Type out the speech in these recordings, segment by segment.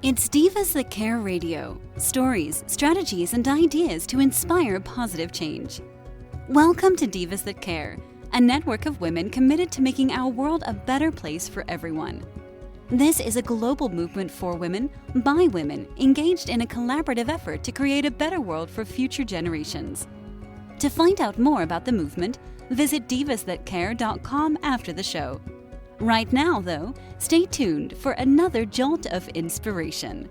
It's Divas That Care Radio. Stories, strategies, and ideas to inspire positive change. Welcome to Divas That Care, a network of women committed to making our world a better place for everyone. This is a global movement for women, by women, engaged in a collaborative effort to create a better world for future generations. To find out more about the movement, visit divasthatcare.com after the show. Right now, though, stay tuned for another jolt of inspiration.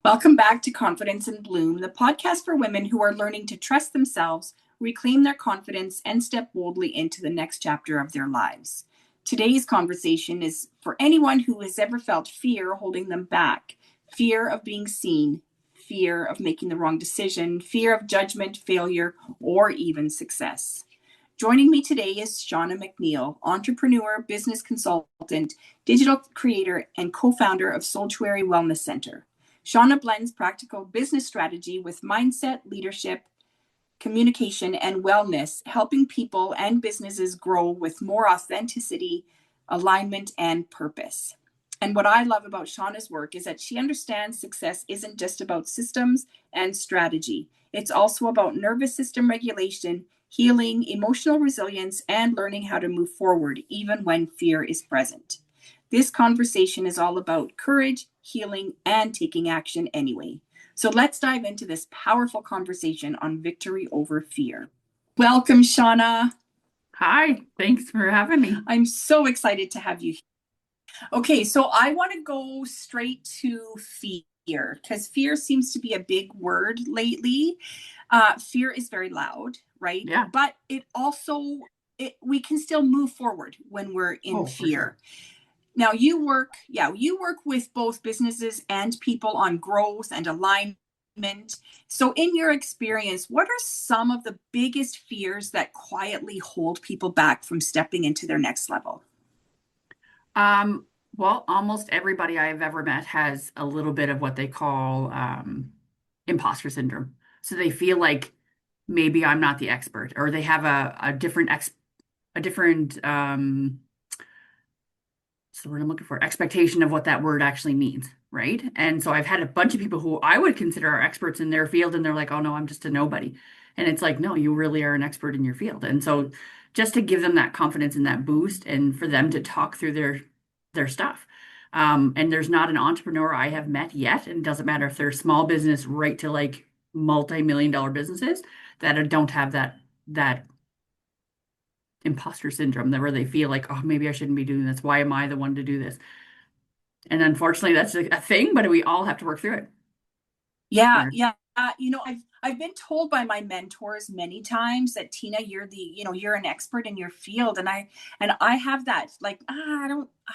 Welcome back to Confidence in Bloom, the podcast for women who are learning to trust themselves, reclaim their confidence, and step boldly into the next chapter of their lives. Today's conversation is for anyone who has ever felt fear holding them back, fear of being seen, fear of making the wrong decision, fear of judgment, failure, or even success. Joining me today is Shawna MacNeil, entrepreneur, business consultant, digital creator, and co-founder of Sanctuary Wellness Center. Shawna blends practical business strategy with mindset, leadership, communication, and wellness, helping people and businesses grow with more authenticity, alignment, and purpose. And what I love about Shawna's work is that she understands success isn't just about systems and strategy. It's also about nervous system regulation, healing, emotional resilience, and learning how to move forward even when fear is present. This conversation is all about courage, healing, and taking action anyway. So let's dive into this powerful conversation on victory over fear. Welcome, Shawna. Hi, thanks for having me. I'm so excited to have you here. Okay, so I want to go straight to fear because fear seems to be a big word lately. Fear is very loud, right? Yeah. But it also, we can still move forward when we're in fear. Sure. Now you work with both businesses and people on growth and alignment. So in your experience, what are some of the biggest fears that quietly hold people back from stepping into their next level? Well, almost everybody I've ever met has a little bit of what they call imposter syndrome. So they feel like maybe I'm not the expert, or they have a different what's the word I'm looking for? Expectation of what that word actually means, right? And so I've had a bunch of people who I would consider are experts in their field, and they're like, "Oh no, I'm just a nobody." And it's like, no, you really are an expert in your field. And so just to give them that confidence and that boost, and for them to talk through their stuff. And there's not an entrepreneur I have met yet, and it doesn't matter if they're small business right to like multi-million-dollar businesses, that don't have that imposter syndrome, that where they feel like, oh, maybe I shouldn't be doing this. Why am I the one to do this? And unfortunately, that's a thing, but we all have to work through it. Yeah. I've been told by my mentors many times that, Tina, you're an expert in your field, and I have that like, I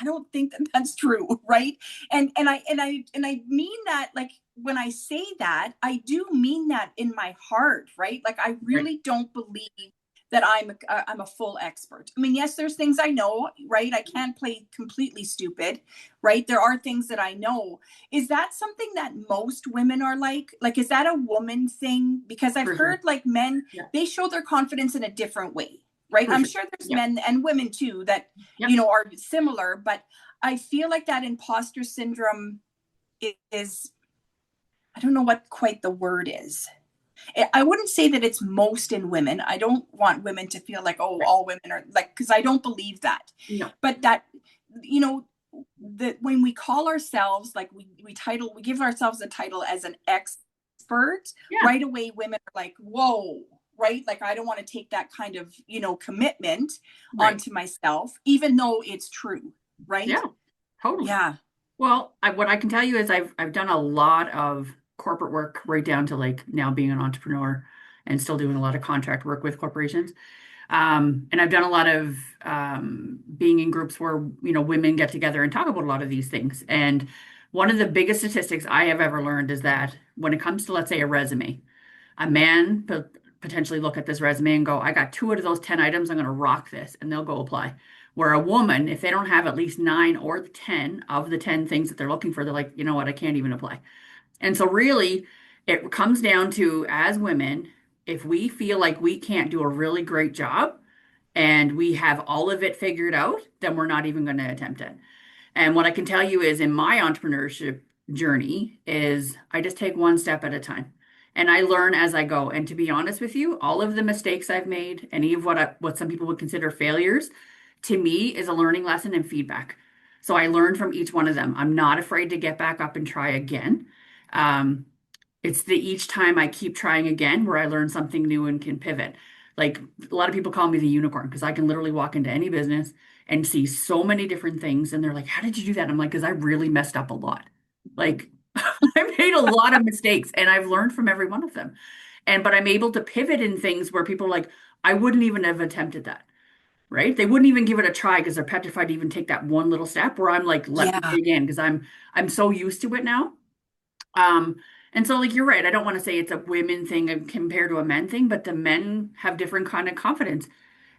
don't think that that's true, right? And I mean that, like, when I say that, I do mean that in my heart, right? Like, I really don't believe that I'm a full expert. I mean, yes, there's things I know, right? I can't play completely stupid, right? There are things that I know. Is that something that most women are like? Like, is that a woman thing? Because I've heard like men, they show their confidence in a different way, right? I'm sure there's men and women too that, are similar, but I feel like that imposter syndrome is, I don't know what quite the word is. I wouldn't say that it's most in women. I don't want women to feel like, oh, all women are like, because I don't believe that. No. But that, that when we call ourselves, like we give ourselves a title as an expert, right away women are like, whoa, right? Like, I don't want to take that kind of, commitment onto myself, even though it's true, right? Yeah, totally. Yeah. Well, what I can tell you is I've done a lot of corporate work, right down to like now being an entrepreneur and still doing a lot of contract work with corporations. And I've done a lot of being in groups where, women get together and talk about a lot of these things. And one of the biggest statistics I have ever learned is that when it comes to, let's say, a resume, a man potentially look at this resume and go, I got 2 out of those 10 items, I'm going to rock this, and they'll go apply. Where a woman, if they don't have at least 9 or 10 of the 10 things that they're looking for, they're like, you know what, I can't even apply. And so really, it comes down to, as women, if we feel like we can't do a really great job and we have all of it figured out, then we're not even going to attempt it. And what I can tell you is, in my entrepreneurship journey is I just take one step at a time and I learn as I go. And to be honest with you, all of the mistakes I've made, any of what some people would consider failures, to me is a learning lesson and feedback. So I learn from each one of them. I'm not afraid to get back up and try again. Um, it's the each time I keep trying again where I learn something new and can pivot. Like a lot of people call me the unicorn because I can literally walk into any business and see so many different things. And they're like, how did you do that? I'm like, because I really messed up a lot. Like I made a lot of mistakes and I've learned from every one of them. But I'm able to pivot in things where people are like, I wouldn't even have attempted that. Right? They wouldn't even give it a try because they're petrified to even take that one little step where I'm like, let me Yeah. dig in because I'm so used to it now. Um, and so like you're right. I don't want to say it's a women thing compared to a men thing, but the men have different kind of confidence.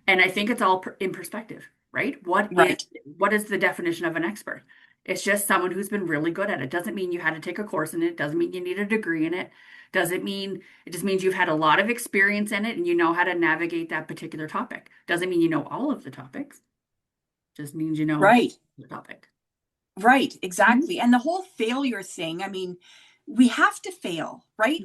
And I think it's all in perspective, right? Right. What is the definition of an expert? It's just someone who's been really good at it. Doesn't mean you had to take a course in it. Doesn't mean you need a degree in it. Doesn't mean it just means you've had a lot of experience in it and you know how to navigate that particular topic. Doesn't mean you know all of the topics. Just means you know Right. the topic. Right, Mhm. exactly. And the whole failure thing, I mean, we have to fail, right?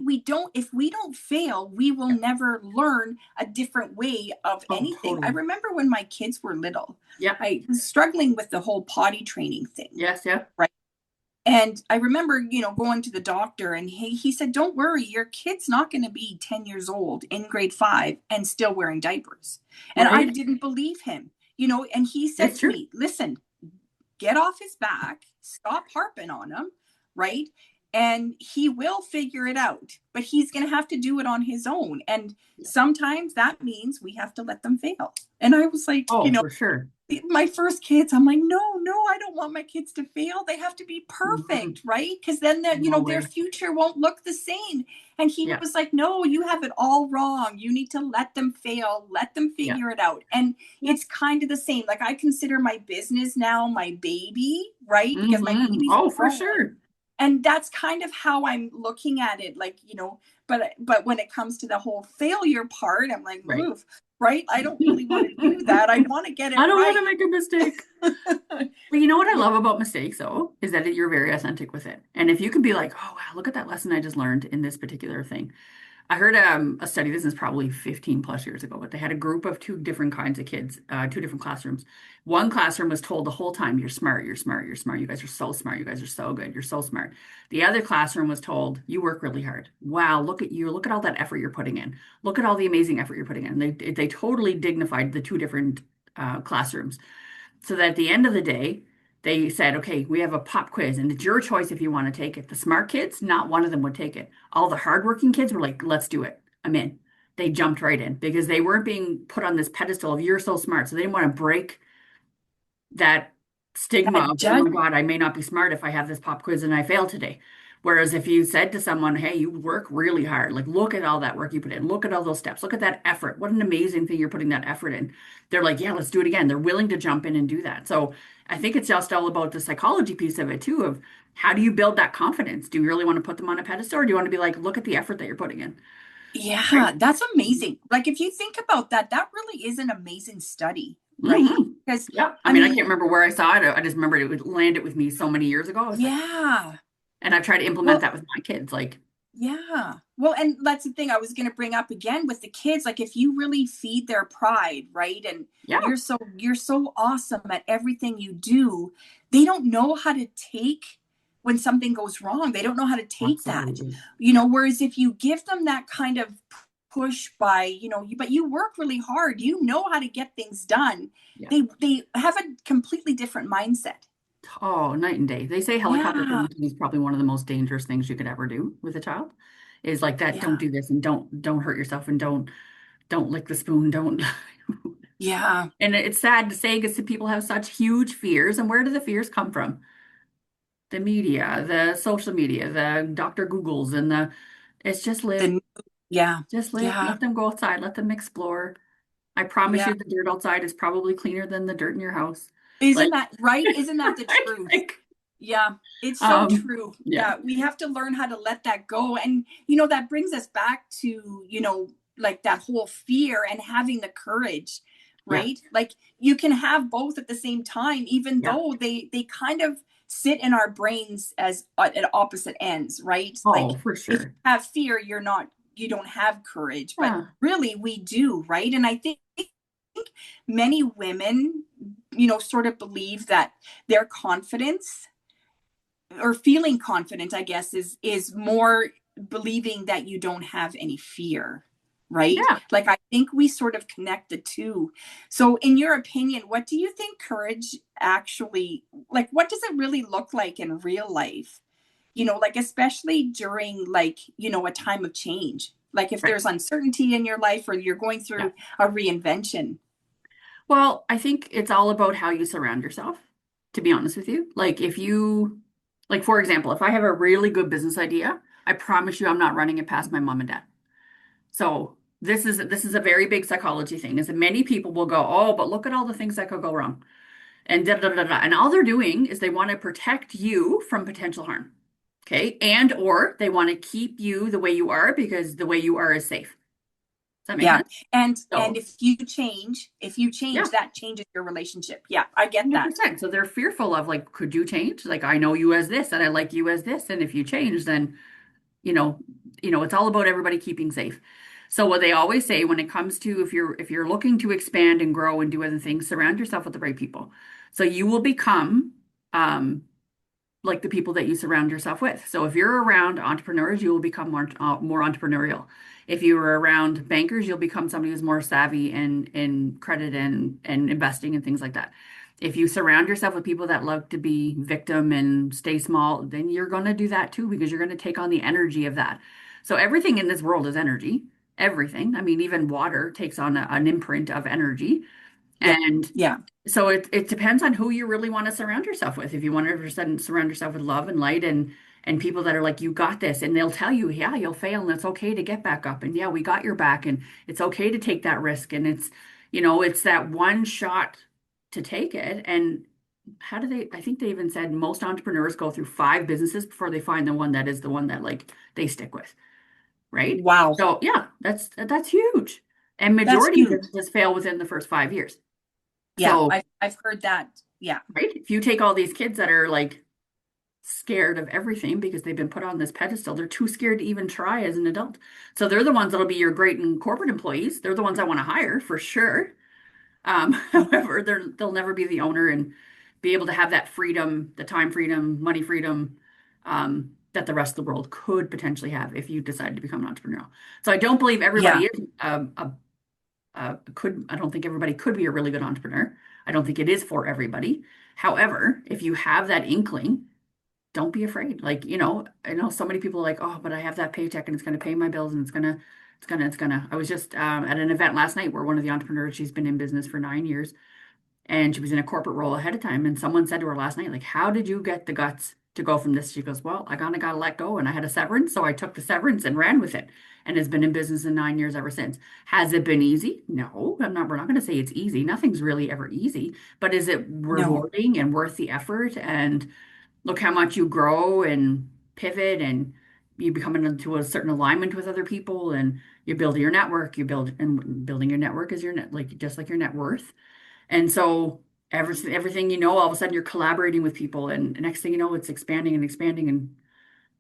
If we don't fail, we will Yeah. never learn a different way of Oh, anything. I totally. remember when my kids were little, Yeah. I was struggling with the whole potty training thing, Yes. Yeah. right? And I remember, going to the doctor and he said, don't worry, your kid's not going to be 10 years old in grade 5 and still wearing diapers. And I Right. didn't believe him, and he said It's to true. me, listen, get off his back, stop harping on him, right? And he will figure it out, but he's going to have to do it on his own. And Yeah. sometimes that means we have to let them fail. And I was like, Oh, for sure. my first kids, I'm like, no, I don't want my kids to fail. They have to be Mhm. perfect, right? Because then No their way. future won't look the same. And he Yeah. was like, no, you have it all wrong. You need to let them fail, let them Yeah. figure it out. And Yeah. it's kind of the same. Like I consider my business now my baby, right? Because my baby's Oh, for grown, sure. and that's kind of how I'm looking at it, like, but when it comes to the whole failure part, I'm like, Right. oof, right, I don't really want to do that. I want to get it I don't want to right. make a mistake. But you know what I love about mistakes, though, is that you're very authentic with it. And if you can be like, oh, wow, look at that lesson I just learned in this particular thing. I heard a study, this is probably 15 plus years ago, but they had a group of two different kinds of kids, two different classrooms. One classroom was told the whole time, you're smart, you're smart, you're smart. You guys are so smart. You guys are so good. You're so smart. The other classroom was told, you work really hard. Wow, look at you. Look at all that effort you're putting in. Look at all the amazing effort you're putting in. They totally dignified the two different classrooms. So that at the end of the day, they said, okay, we have a pop quiz, and it's your choice if you want to take it. The smart kids, not one of them would take it. All the hardworking kids were like, let's do it. I'm in. They jumped right in because they weren't being put on this pedestal of you're so smart. So they didn't want to break that stigma That of, oh my judge, God, I may not be smart if I have this pop quiz and I fail today. Whereas if you said to someone, hey, you work really hard, like look at all that work you put in, look at all those steps, look at that effort. What an amazing thing you're putting that effort in. They're like, yeah, let's do it again. They're willing to jump in and do that. So I think it's just all about the psychology piece of it too, of how do you build that confidence? Do you really want to put them on a pedestal or do you want to be like, look at the effort that you're putting in? Right. yeah, that's amazing. Like if you think about that, that really is an amazing study, right? Hmm. Because Yeah. I I mean, I can't mean, remember where I saw it. I just remember it would landed with me so many years ago. I was like, yeah. and I've tried to implement Well, that with my kids. Like, yeah. Well, and that's the thing I was going to bring up again with the kids. Like if you really feed their pride, right? And yeah, you're so awesome at everything you do, they don't know how to take when something goes wrong. They don't know how to take that. absolutely. Whereas if you give them that kind of push by, but you work really hard, you know how to get things done. Yeah. They have a completely different mindset. Oh, night and day. They say helicopter Yeah. parenting is probably one of the most dangerous things you could ever do with a child. Is like that, don't Yeah. do this and don't hurt yourself and don't lick the spoon, don't. Yeah. And it's sad to say because people have such huge fears. And where do the fears come from? The media, the social media, the Dr. Googles, and it's The yeah. just live, Yeah. let them go outside, let them explore. I promise Yeah. you the dirt outside is probably cleaner than the dirt in your house. Isn't Like, that right? Isn't that the truth? like, Yeah, it's so true. yeah, Yeah, we have to learn how to let that go. And, that brings us back to, like that whole fear and having the courage, yeah, right? Like you can have both at the same time, even yeah, though they kind of sit in our brains as at opposite ends, right? Like Oh, for if you sure. have fear, you don't have courage, but Yeah. really we do, right? And I think many women, sort of believe that their confidence or feeling confident, I guess, is more believing that you don't have any fear, right? Yeah. Like I think we sort of connect the two. So in your opinion, what do you think courage actually, like what does it really look like in real life? Like especially during like, a time of change. Like if Right. there's uncertainty in your life or you're going Yeah. through a reinvention. Well, I think it's all about how you surround yourself, to be honest with you. Like, for example, if I have a really good business idea, I promise you I'm not running it past my mom and dad. So this is a very big psychology thing, is that many people will go, oh, but look at all the things that could go wrong. And da da da da. And all they're doing is they want to protect you from potential harm. Okay. And or they want to keep you the way you are because the way you are is safe. Does that make Yeah. sense? And So if you change, yeah. that changes your relationship. Yeah, I get that. 100%. So they're fearful of like, could you change? Like, I know you as this and I like you as this. And if you change, then, you know, it's all about everybody keeping safe. So what they always say when it comes to if you're looking to expand and grow and do other things, surround yourself with the right people. So you will become like the people that you surround yourself with. So if you're around entrepreneurs, you will become more entrepreneurial. If you're around bankers, you'll become somebody who's more savvy in credit and investing and things like that. If you surround yourself with people that love to be victim and stay small, then you're going to do that too because you're going to take on the energy of that. So everything in this world is energy. Everything. I mean, even water takes on an imprint of energy. Yeah. And Yeah. so it depends on who you really want to surround yourself with. If you want to surround yourself with love and light and people that are like, you got this, and they'll tell you, yeah, you'll fail and it's okay to get back up. And yeah, we got your back and it's okay to take that risk. And it's that one shot to take it. And I think they even said most entrepreneurs go through 5 businesses before they find the one that is the one that like they stick with, right? Wow. So yeah, that's huge. And That's majority of huge. businesses fail within the first 5 years. Yeah, So I've heard that. Yeah. right? If you take all these kids that are like scared of everything because they've been put on this pedestal, they're too scared to even try as an adult. So they're the ones that'll be your great and corporate employees. They're the ones I want to hire for sure. However, they'll never be the owner and be able to have that freedom, the time freedom, money freedom, that the rest of the world could potentially have if you decide to become an entrepreneur. So I don't believe everybody Yeah. is I don't think everybody could be a really good entrepreneur. I don't think it is for everybody. However, if you have that inkling, don't be afraid. Like, I know so many people are like, oh, but I have that paycheck and it's going to pay my bills and it's gonna. I was just at an event last night where one of the entrepreneurs, she's been in business for 9 years and she was in a corporate role ahead of time. And someone said to her last night, like, how did you get the guts to go from this? She goes, well, I kind of got to let go and I had a severance. So I took the severance and ran with it and has been in business in 9 years ever since. Has it been easy? No, we're not going to say it's easy. Nothing's really ever easy, but is it No. rewarding and worth the effort? And look how much you grow and pivot and you become into a certain alignment with other people and you build your network, and building your network is your net, like just like your net worth. And so everything all of a sudden you're collaborating with people, and the next thing you know, it's expanding and expanding. And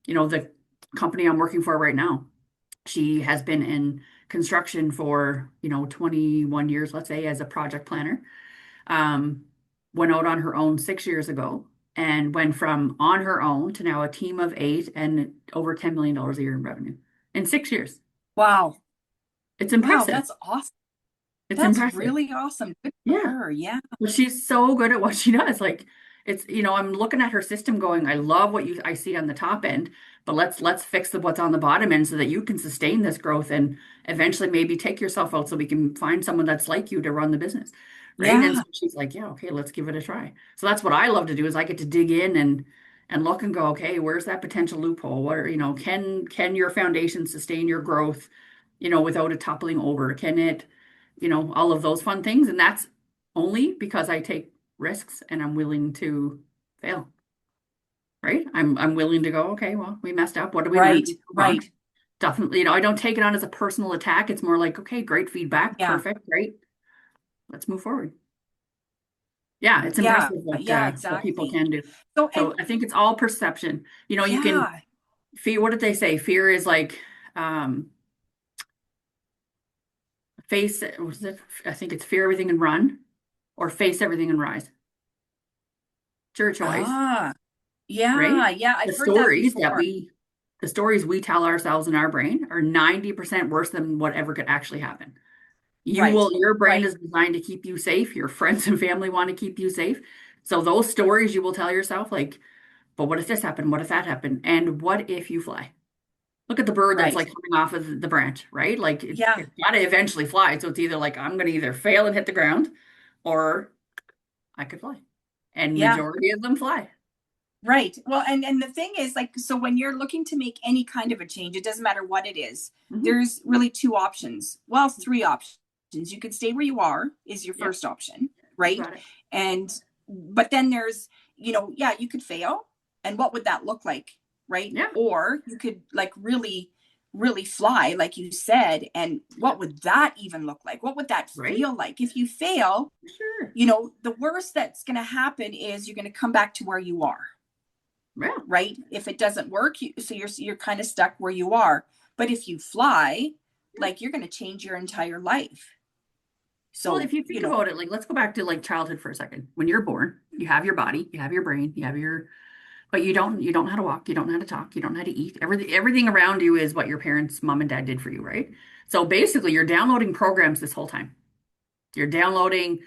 the company I'm working for right now, she has been in construction for 21 years, let's say, as a project planner. Um, Went out on her own 6 years ago and went from on her own to now a team of 8 and over $10 million a year in revenue in 6 years. Wow. It's Wow, impressive. that's awesome. It's That's impressive. really awesome. Good for Yeah. her. Yeah. Well, she's so good at what she does. Like I'm looking at her system going, I love what I see on the top end, but let's fix what's on the bottom end so that you can sustain this growth and eventually maybe take yourself out so we can find someone that's like you to run the business. Right. And Yeah. so she's like, yeah, okay, let's give it a try. So that's what I love to do is I get to dig in and look and go, okay, where's that potential loophole? What are, can your foundation sustain your growth, without it toppling over? Can it, all of those fun things? And that's only because I take risks and I'm willing to fail, right? I'm willing to go, okay, well, we messed up. What do we learn? Right. We move on. Right. Definitely, I don't take it on as a personal attack. It's more like, okay, great feedback, Yeah. perfect, great. Let's move forward. Yeah, it's Yeah, impressive yeah, what people exactly. can do. So, and So I think it's all perception. You can yeah. fear. What did they say? Fear is like um, face. Was it? I think it's fear everything and run, or face everything and rise. It's your choice, Ah, right? yeah, yeah, I've The heard that stories that before. we, the stories we tell ourselves in our brain are 90% worse than whatever could actually happen. Right, Your brain right, is designed to keep you safe. Your friends and family want to keep you safe. So those stories you will tell yourself, like, but what if this happened? What if that happened? And what if you fly? Look at the bird that's right. like coming off of the branch, right? Like Yeah, it's got to eventually fly. So it's either like I'm going to either fail and hit the ground or I could fly. And yeah. majority of them fly. Right. Well, and the thing is, like, so when you're looking to make any kind of a change, it doesn't matter what it is. Hmm. There's really two options. Well, three options. You could stay where you are is your Yep, first option, you right? got it. And but then there's, yeah, you could fail, and what would that look like, right? Yeah, Or you could like really, really fly, like you said, and what would that even look like? What would that right? feel like if you fail? Sure. The worst that's going to happen is you're going to come back to where you are, Yeah. right? If it doesn't work, so you're kind of stuck where you are. But if you fly, Yeah. like you're going to change your entire life. Well, So, if you think about it, like let's go back to like childhood for a second. When you're born, you have your body, you have your brain, you have your, but you don't know how to walk, you don't know how to talk, you don't know how to eat. Everything around you is what your parents, mom and dad did for you, right? So basically, you're downloading programs this whole time. You're downloading,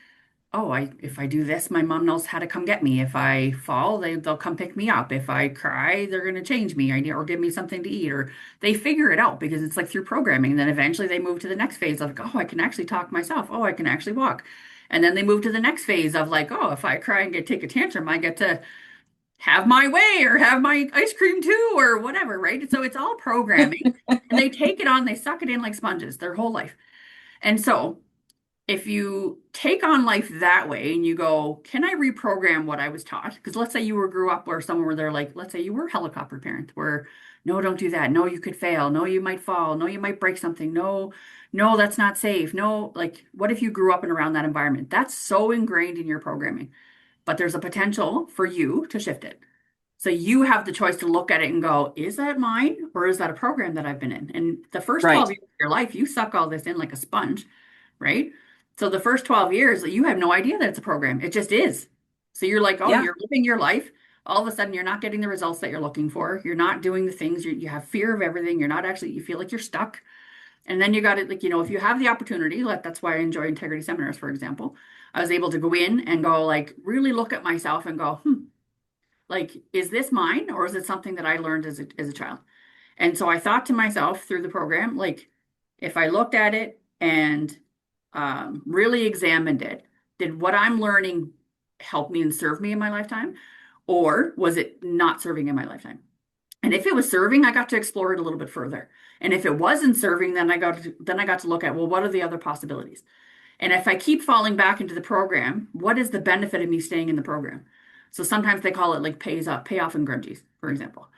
oh, if I do this, my mom knows how to come get me. If I fall, they'll come pick me up. If I cry, they're gonna change me, or give me something to eat, or they figure it out because it's like through programming. And then eventually they move to the next phase of like, oh, I can actually talk myself. Oh, I can actually walk. And then they move to the next phase of like, oh, if I cry and take a tantrum, I get to have my way or have my ice cream too, or whatever, right? So it's all programming, and they take it on, they suck it in like sponges their whole life. And so if you take on life that way and you go, can I reprogram what I was taught? Because let's say you grew up where somewhere where they're like, let's say you were a helicopter parent, where no, don't do that. No, you could fail. No, you might fall. No, you might break something. No, no, that's not safe. No, like, what if you grew up and around that environment? That's so ingrained in your programming, but there's a potential for you to shift it. So you have the choice to look at it and go, is that mine or is that a program that I've been in? And the first right. 12 years of your life, you suck all this in like a sponge, right? So the first 12 years, you have no idea that it's a program. It just is. So you're like, oh, Yeah, you're living your life. All of a sudden, you're not getting the results that you're looking for. You're not doing the things. You have fear of everything. You're not actually, you feel like you're stuck. And then you got it, like, if you have the opportunity, like that's why I enjoy integrity seminars, for example. I was able to go in and go, like, really look at myself and go, like, is this mine or is it something that I learned as a child? And so I thought to myself through the program, like, if I looked at it and really examined it, did what I'm learning help me and serve me in my lifetime? Or was it not serving in my lifetime? And if it was serving, I got to explore it a little bit further. And if it wasn't serving, then I got to look at, well, what are the other possibilities? And if I keep falling back into the program, what is the benefit of me staying in the program? So sometimes they call it like payoff and grunges, for example.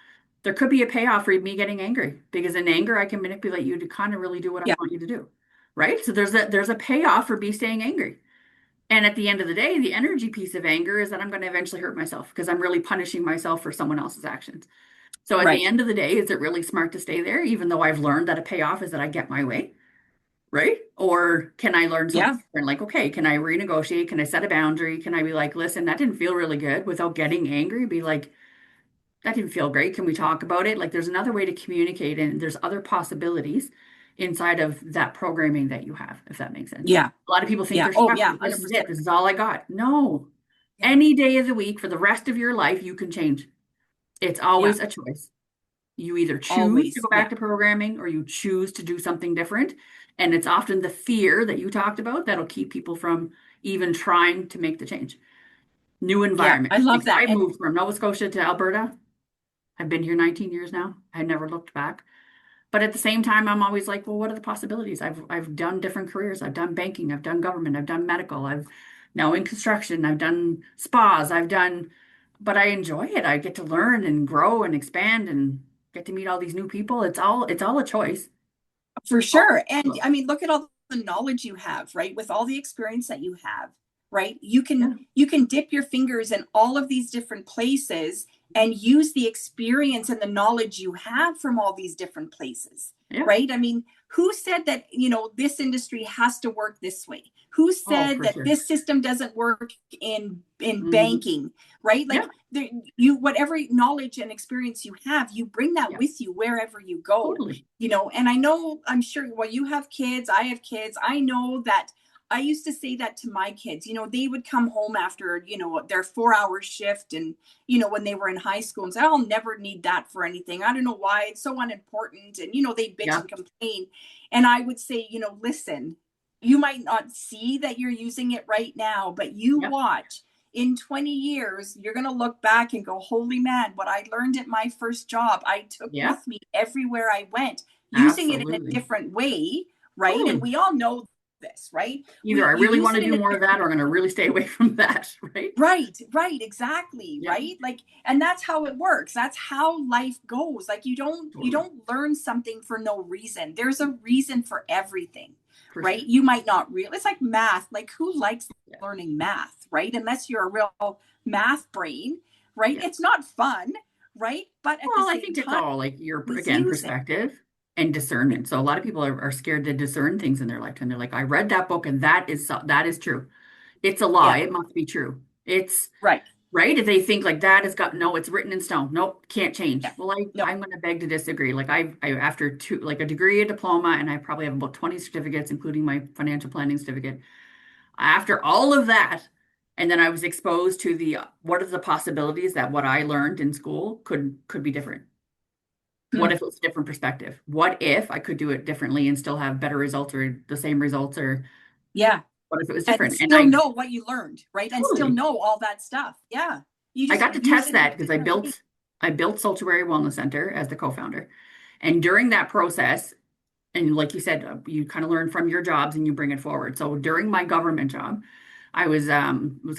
There could be a payoff for me getting angry because in anger I can manipulate you to kind of really do what I yeah, want you to do. Right? So there's a payoff for me staying angry. And at the end of the day, the energy piece of anger is that I'm going to eventually hurt myself because I'm really punishing myself for someone else's actions. So at the right. end of the day, is it really smart to stay there, even though I've learned that a payoff is that I get my way? Right? Or can I learn something Yeah, different? Like, okay, can I renegotiate? Can I set a boundary? Can I be like, listen, that didn't feel really good without getting angry? Be like, that didn't feel great. Can we talk about it? Like, there's another way to communicate, and there's other possibilities inside of that programming that you have, if that makes sense. yeah, A lot of people think yeah. they're Oh, stuck. yeah, Like, this is it. 100%. This is all I got. No. Yeah, Any day of the week for the rest of your life, you can change. It's yeah. always a choice. You either choose to Always. go Yeah, back to programming or you choose to do something different. And it's often the fear that you talked about that'll keep people from even trying to make the change. New yeah. environment. I Like love that. I And moved from Nova Scotia to Alberta. I've been here 19 years now. I never looked back. But at the same time, I'm always like, well, what are the possibilities? I've done different careers. I've done banking, I've done government, I've done medical, I've now in construction, I've done spas, but I enjoy it. I get to learn and grow and expand and get to meet all these new people. It's all a choice. for All sure. a And choice. I mean, look at all the knowledge you have, right? With all the experience that you have. right? You Yeah. can dip your fingers in all of these different places and use the experience and the knowledge you have from all these different places, Yeah. right? I mean, who said that, this industry has to work this way? Who Oh, said for that sure. this system doesn't work in Hmm. banking, right? Like Yeah. whatever knowledge and experience you have, you bring that Yeah. with you wherever you go, Totally. and I know, I'm sure, well, you have kids, I have kids. I know that I used to say that to my kids. They would come home after, their 4-hour shift, and, when they were in high school, and say, I'll never need that for anything. I don't know why it's so unimportant. And, they bitch Yeah. and complain. And I would say, listen, you might not see that you're using it right now, but you Yeah. watch. In 20 years, you're going to look back and go, holy man, what I learned at my first job, I took Yeah. with me everywhere I went, using it in a Absolutely. different way, right? And Totally. we all know this, right? Either I You really use want it to in do a more of that or I'm going to really stay away from that, right? right, exactly, Yeah. right? Like, and that's how it works. That's how life goes. Like, you Totally. don't learn something for no reason. There's a reason for everything, For right? sure. You might not realize. It's like math. Like, who likes Yeah. learning math, right? Unless you're a real math brain, right? Yeah. It's not fun, right? But at the Well, I same think it's time, all like your, always again, use it. perspective and discernment. So a lot of people are scared to discern things in their lifetime. They're like, I read that book and that is true. It's a Yeah, lie. It must be true. It's right. right. If they think like that has got no, it's written in stone. Nope, can't change. Yeah, Well, no, I'm going to beg to disagree. Like I after two, like a degree, a diploma, and I probably have about 20 certificates, including my financial planning certificate. After all of that, and then I was exposed to the what are the possibilities that what I learned in school could be different. What Hmm. if it was a different perspective? What if I could do it differently and still have better results or the same results? Or Yeah. what if it was And different? And still know what you learned, right? And still totally, know all that stuff. Yeah. You I just got to use test it in that a because different way. I built Sanctuary Wellness Center as the co-founder. And during that process, and like you said, you kind of learn from your jobs and you bring it forward. So during my government job, I was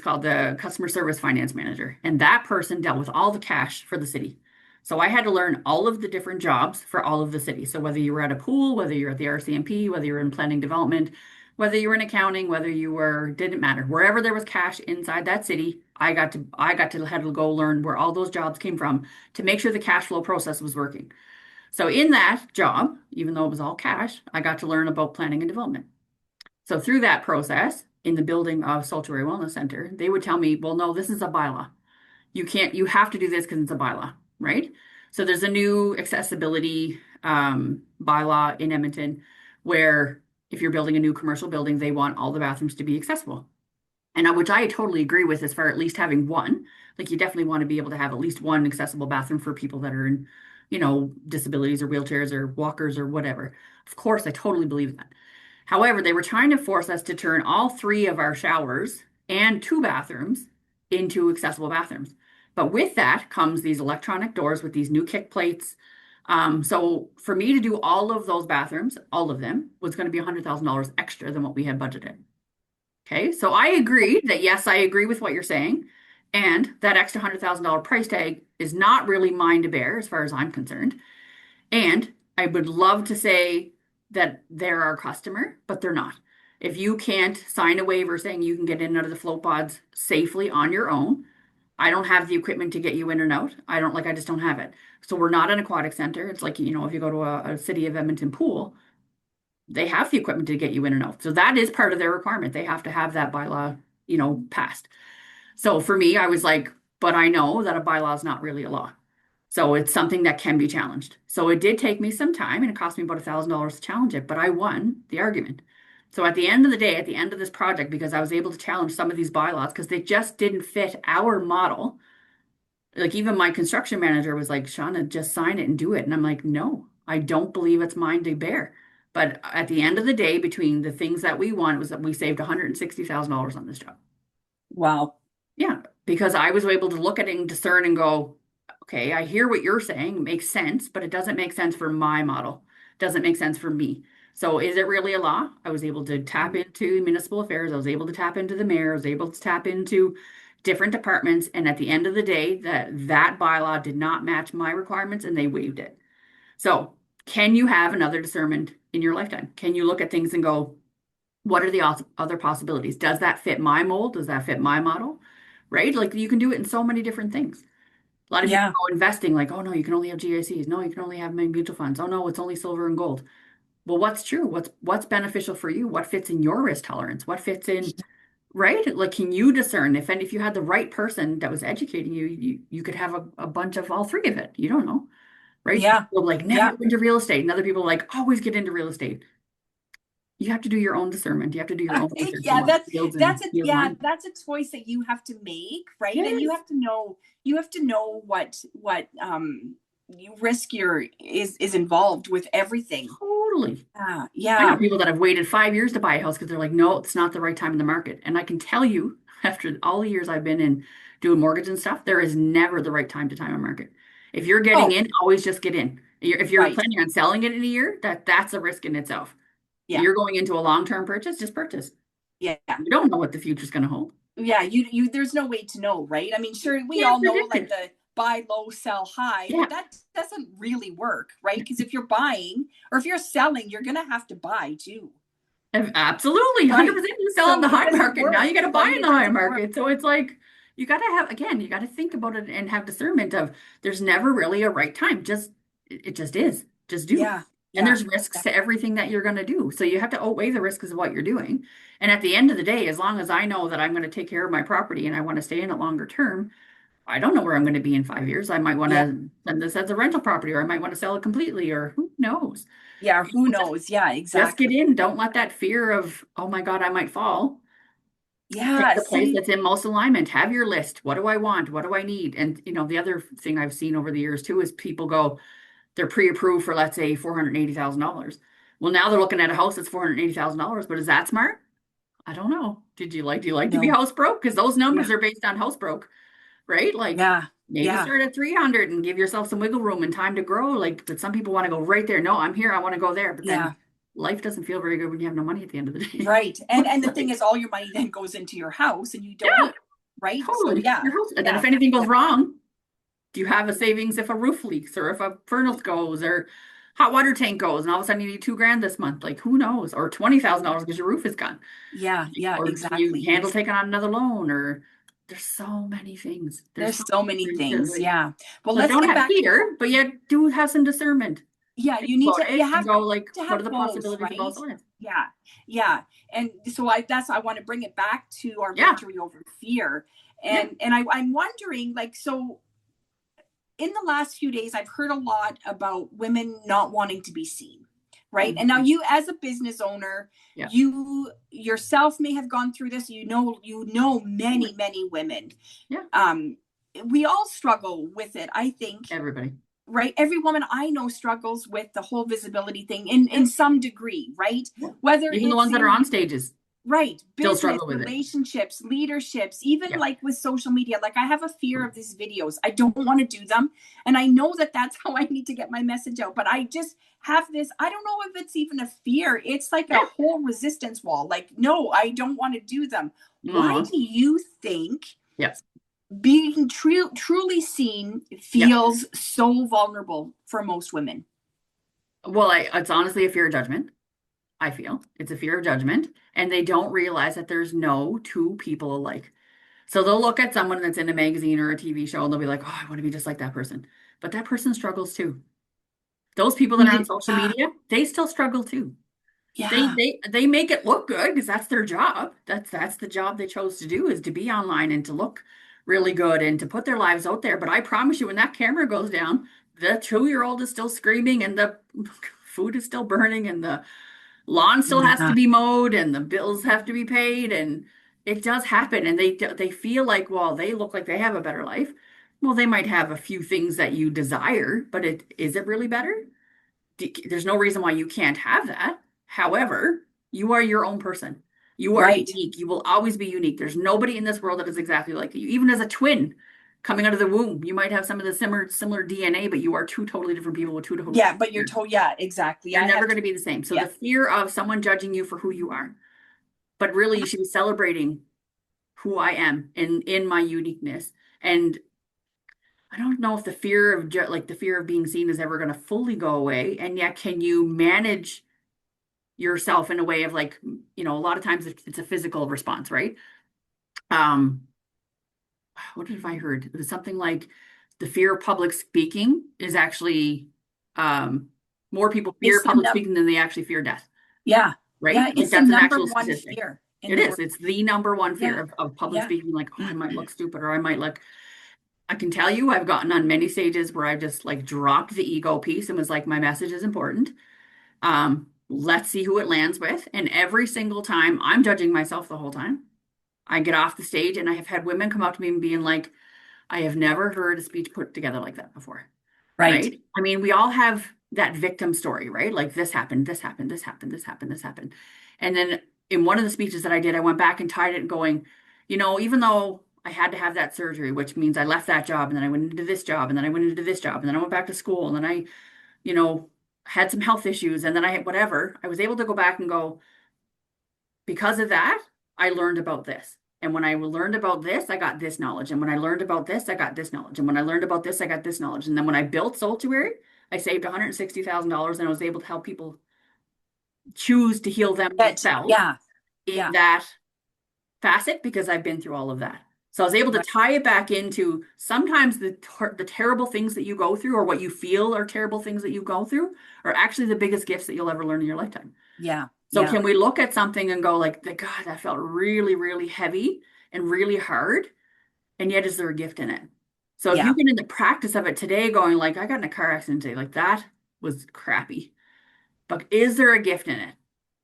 called the customer service finance manager, and that person dealt with all the cash for the city. So I had to learn all of the different jobs for all of the city. So whether you were at a pool, whether you're at the RCMP, whether you're in planning development, whether you were in accounting, whether you were didn't matter. Wherever there was cash inside that city, I got to had to go learn where all those jobs came from to make sure the cash flow process was working. So in that job, even though it was all cash, I got to learn about planning and development. So through that process, in the building of Sanctuary Wellness Center, they would tell me, well, no, this is a bylaw. You have to do this because it's a bylaw, right? So there's a new accessibility bylaw in Edmonton where if you're building a new commercial building, they want all the bathrooms to be accessible. And which I totally agree with as far at least having one. Like you definitely want to be able to have at least one accessible bathroom for people that are in, disabilities or wheelchairs or walkers or whatever. Of course, I totally believe that. However, they were trying to force us to turn all three of our showers and two bathrooms into accessible bathrooms. But with that comes these electronic doors with these new kick plates. So for me to do all of those bathrooms, all of them, was going to be $100,000 extra than what we had budgeted. Okay, so I agree that yes, I agree with what you're saying. And that extra $100,000 price tag is not really mine to bear as far as I'm concerned. And I would love to say that they're our customer, but they're not. If you can't sign a waiver saying you can get in and out of the float pods safely on your own, I don't have the equipment to get you in and out. I just don't have it. So we're not an aquatic center. It's like, if you go to a City of Edmonton pool, they have the equipment to get you in and out. So that is part of their requirement. They have to have that bylaw, passed. So for me, I was like, but I know that a bylaw is not really a law. So it's something that can be challenged. So it did take me some time and it cost me about $1,000 to challenge it, but I won the argument. So at the end of the day, at the end of this project, because I was able to challenge some of these bylaws because they just didn't fit our model. Like even my construction manager was like, Shawna, just sign it and do it. And I'm like, no, I don't believe it's mine to bear. But at the end of the day, between the things that we won was that we saved $160,000 on this job. Wow. Yeah, because I was able to look at it and discern and go, okay, I hear what you're saying, it makes sense, but it doesn't make sense for my model. It doesn't make sense for me. So is it really a law? I was able to tap into municipal affairs. I was able to tap into the mayor. I was able to tap into different departments. And at the end of the day, that bylaw did not match my requirements and they waived it. So can you have another discernment in your lifetime? Can you look at things and go, What are the other possibilities? Does that fit my mold? Does that fit my model? Right? Like you can do it in so many different things. A lot of people Yeah. go investing like, oh no, you can only have GICs. No, you can only have mutual funds. Oh no, it's only silver and gold. Well, what's true? What's beneficial for you? What fits in your risk tolerance? What fits in, right? Like, can you discern if you had the right person that was educating you, you could have a bunch of all three of it. You don't know, right? Some Yeah. people like never Yeah. get into real estate, and other people like always get into real estate. You have to do your own discernment. You have to do your own research and Yeah, what fields and field line. that's a choice that you have to make, right? And Yes, you have to know what you risk your is involved with everything. totally. Yeah, I know yeah. people that have waited 5 years to buy a house because they're like, no, it's not the right time in the market. And I can tell you, after all the years I've been in doing mortgage and stuff, there is never the right time a market. If you're getting Oh, in, always just get in. If you're right. planning on selling it in a year, that's a risk in itself. Yeah, You're going into a long-term purchase, just purchase. yeah. You don't know what the future's going to hold. Yeah, you there's no way to know, right? I mean, sure, we Can't all know predict like it. the buy low, sell high, Yeah. but that doesn't really work, right? Because if you're buying or if you're selling, you're gonna have to buy too. Absolutely, Right. 100%. You sell in So the it high doesn't market. Now work, you got to buy right? in It the high doesn't work. market. So it's like you got to have, again, you got to think about it and have discernment of there's never really a right time. It just is. Just do. Yeah. And Yeah. there's risks to everything that you're going to do. So you have to outweigh the risks of what you're doing. And at the end of the day, as long as I know that I'm going to take care of my property and I want to stay in it longer term, I don't know where I'm going to be in 5 years. I might want Yeah. to send this as a rental property, or I might want to sell it completely, or who knows? Yeah. Who Just knows? Yeah, just get exactly. in. Don't let that fear of, oh my God, I might fall, take Yeah. the place See, that's in most alignment. Have your list. What do I want? What do I need? And the other thing I've seen over the years too is people go, they're pre-approved for, let's say, $480,000. Well, now they're looking at a house that's $480,000, but is that smart? I don't know. Do you like to be no. house broke? Because those Yeah. numbers are based on house broke, right? Like Yeah. maybe Yeah. start at 300 and give yourself some wiggle room and time to grow. Like, but some people want to go right there. No, I'm here. I want to go there. But then Yeah. life doesn't feel very good when you have no money at the end of the day. Right. And It's the thing like, is all your money then goes into your house and you don't yeah, eat, right? So totally. yeah. Your house. And then if Yeah. anything goes Yeah. wrong, do you have a savings if a roof leaks or if a furnace goes or hot water tank goes and all of a sudden you need 2 grand this month? Like who knows? Or $20,000 because your roof is gone. Yeah. Yeah. Or can you Exactly. handle taking on another loan? Or there's so many things. There's There's so so many many things to things. like. Yeah. Well, So let's don't get have back to fear, but yet do have some discernment. yeah, Think you need about to you it and have go like, to what are have the both, possibilities of both right? sides? Yeah. Yeah. And so I want to bring it back to our Yeah, victory over fear. yeah. And I'm wondering like so in the last few days I've heard a lot about women not wanting to be seen. Right. And now Mhm. you as a business owner, Yeah. you yourself may have gone through this. You know Totally. many women. Yeah. Um we all struggle with it, I think, Everybody. right? Every woman I know struggles with the whole visibility thing in Yeah. some degree, right? Yeah. Whether Even the it's ones that are in on stages right still business, struggle with it. relationships, leaderships, even Yeah. like with social media. Like I have a fear of these videos. I don't want to do them, and I know that that's how I need to get my message out. But I just have this. I don't know if it's even a fear. It's like a Yeah. whole resistance wall. Like no, I don't want to do them. Why Aw. do you think Yeah. being truly seen Yeah. feels so vulnerable for most women? Well, it's honestly a fear of judgment. I feel it's a fear of judgment, and they don't realize that there's no two people alike. So they'll look at someone that's in a magazine or a TV show and they'll be like, "Oh, I want to be just like that person." But that person struggles too. Those people that are on social Yeah, media, they still struggle too. They yeah, they they make it look good because that's their job. That's the job they chose to do is to be online and to look really good and to put their lives out there. But I promise you, when that camera goes down, the 2-year-old is still screaming and the food is still burning and the lawn still has to yeah, be mowed and the bills have to be paid and it does happen and they feel like, well, they look like they have a better life. Well, they might have a few things that you desire, but it really better? There's no reason why you can't have that. However, you are your own person. You are right. unique. You will always be unique. There's nobody in this world that is exactly like you. Even as a twin coming out of the womb, you might have some of the similar DNA, but you are two totally different people with two totally Yeah, different but you're fears. told, yeah, exactly. You're I never have, going to be the same. So yeah, the fear of someone judging you for who you are, but really you should be celebrating who I am in my uniqueness. And I don't know if the fear of like the fear of being seen is ever going to fully go away. And yet, can you manage yourself in a way of like, a lot of times it's a physical response, right? Um, what have I heard? It was something like the fear of public speaking is actually um, more people fear It's public speaking than they actually fear death, yeah, right? yeah. Like It's the that's an number actual one statistic. fear in It the is. world. It's the number one fear Yeah, of public yeah. speaking. Like, oh, I might look stupid or I might look. I can tell you, I've gotten on many stages where I just like dropped the ego piece and was like, my message is important. Let's see who it lands with. And every single time, I'm judging myself the whole time. I get off the stage and I have had women come up to me and being like, I have never heard a speech put together like that before. Right. Right? I mean, we all have that victim story, right? Like this happened, this happened, this happened, this happened, this happened. And then in one of the speeches that I did, I went back and tied it going, even though I had to have that surgery, which means I left that job and then I went into this job and then I went into this job and then I went back to school and then I, you know, had some health issues and then I had whatever, I was able to go back and go, because of that, I learned about this. And when I learned about this, I got this knowledge. And when I learned about this, I got this knowledge. And when I learned about this, I got this knowledge. And then when I built Sanctuary, I saved $160,000 and I was able to help people choose to heal themselves Yeah, in yeah. that facet because I've been through all of that. So I was able to Right. tie it back into sometimes the terrible things that you go through or what you feel are terrible things that you go through are actually the biggest gifts that you'll ever learn in your lifetime. Yeah, So yeah, can we look at something and go like, God, that felt really, really heavy and really hard, and yet is there a gift in it? So if yeah. you get in the practice of it today, going like, I got in a car accident today, like that was crappy, but is there a gift in it?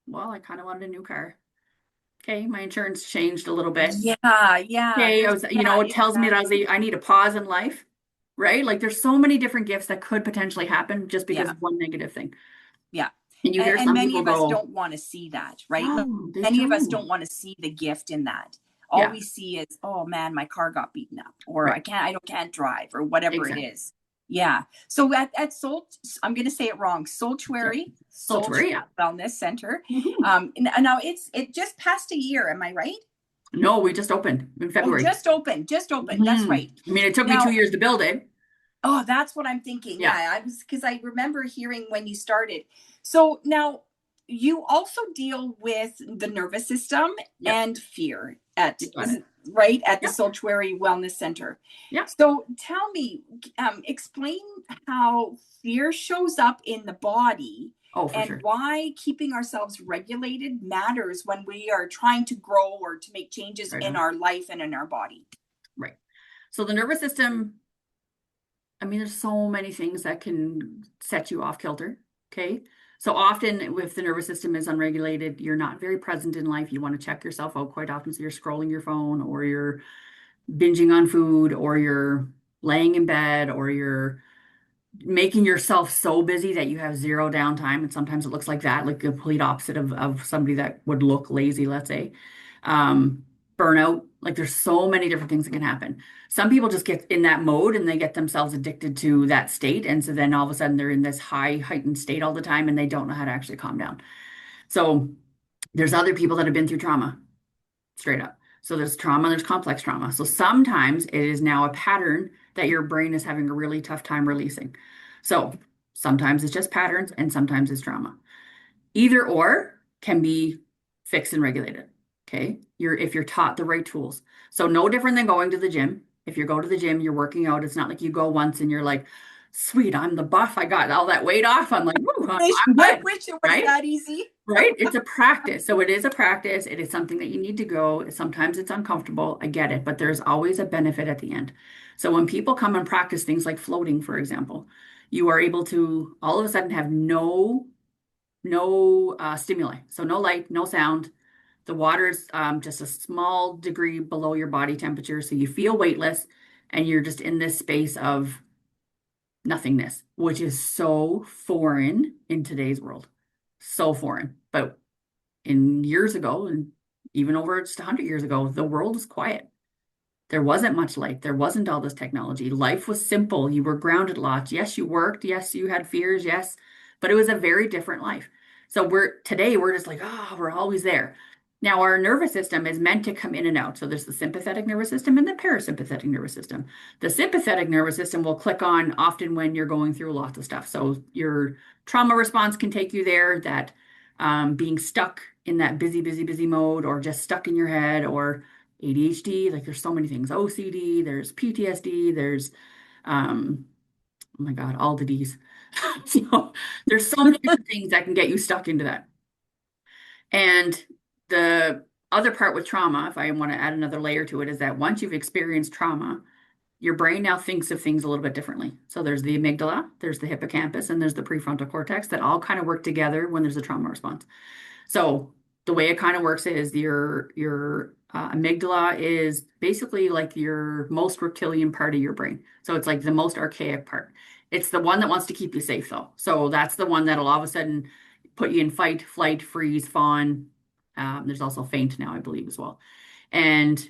Well, I kind of wanted a new car. Okay, my insurance changed a little bit. Yeah, yeah. Okay, There's yeah, it tells me that exactly. I need a pause in life, right? Like there's so many different gifts that could potentially happen just because Yeah, of one negative thing. yeah. And you hear And some many people of us go, don't want to see that, right? no, they Many of us don't don't. want to see the gift in that. All Yeah, we see is, oh man, my car got beaten up, or right. I don't can't drive, or whatever it Exactly. is. Yeah. So at Soul, I'm going to say it wrong. Yeah. Soultuary Sultry, yeah. Wellness Center. Mhm. And now it just passed a year. Am I right? No, we just opened in Oh, February. just opened, just opened. That's Hmm. right. I mean, it took me two Now, years to build it. oh, that's what I'm thinking. Yeah, Yeah, I was because I remember hearing when you started. So now you also deal with the nervous system yep, and fear at you got is it. it right at the Yep, Sanctuary Wellness Center. yep. So tell me, explain how fear shows up in the body Oh, for and sure. why keeping ourselves regulated matters when we are trying to grow or to make changes Right in on. our life and in our body. Right. So the nervous system, I mean, there's so many things that can set you off kilter. Okay. So often, if the nervous system is unregulated, you're not very present in life. You want to check yourself out quite often. So you're scrolling your phone or you're binging on food or you're laying in bed or you're making yourself so busy that you have zero downtime. And sometimes it looks like that, like the complete opposite of somebody that would look lazy, let's say. Um, Burnout, like there's so many different things that can happen. Some people just get in that mode and they get themselves addicted to that state. And so then all of a sudden they're in this high heightened state all the time and they don't know how to actually calm down. So there's other people that have been through trauma, straight up. So there's trauma, there's complex trauma. So sometimes it is now a pattern that your brain is having a really tough time releasing. So sometimes it's just patterns and sometimes it's trauma. Either or can be fixed and regulated. Okay. If you're taught the right tools. So no different than going to the gym. If you go to the gym, you're working out. It's not like you go once and you're like, sweet, I'm the buff. I got all that weight off. I'm like, woo, I'm I good. wish it was Right? that easy. Right? It's a practice. So it is a practice. It is something that you need to go. Sometimes it's uncomfortable. I get it, but there's always a benefit at the end. So when people come and practice things like floating, for example, you are able to all of a sudden have no stimuli. So no light, no sound. The water is just a small degree below your body temperature. So you feel weightless and you're just in this space of nothingness, which is so foreign in today's world. So foreign. But in years ago, and even over just 100 years ago, the world was quiet. There wasn't much light. There wasn't all this technology. Life was simple. You were grounded lots. Yes, you worked. Yes, you had fears. Yes, but it was a very different life. So we're just like, oh, we're always there. Now our nervous system is meant to come in and out. So there's the sympathetic nervous system and the parasympathetic nervous system. The sympathetic nervous system will click on often when you're going through lots of stuff. So your trauma response can take you there. That being stuck in that busy, busy, busy mode, or just stuck in your head, or ADHD. Like there's so many things. OCD, there's PTSD, there's oh my God, all the D's. So there's so many different things that can get you stuck into that. And the other part with trauma, if I want to add another layer to it, is that once you've experienced trauma, your brain now thinks of things a little bit differently. So there's the amygdala, there's the hippocampus, and there's the prefrontal cortex that all kind of work together when there's a trauma response. So the way it kind of works is your amygdala is basically like your most reptilian part of your brain. So it's like the most archaic part. It's the one that wants to keep you safe, though. So that's the one that'll all of a sudden put you in fight, flight, freeze, fawn. There's also faint now, I believe, as well. And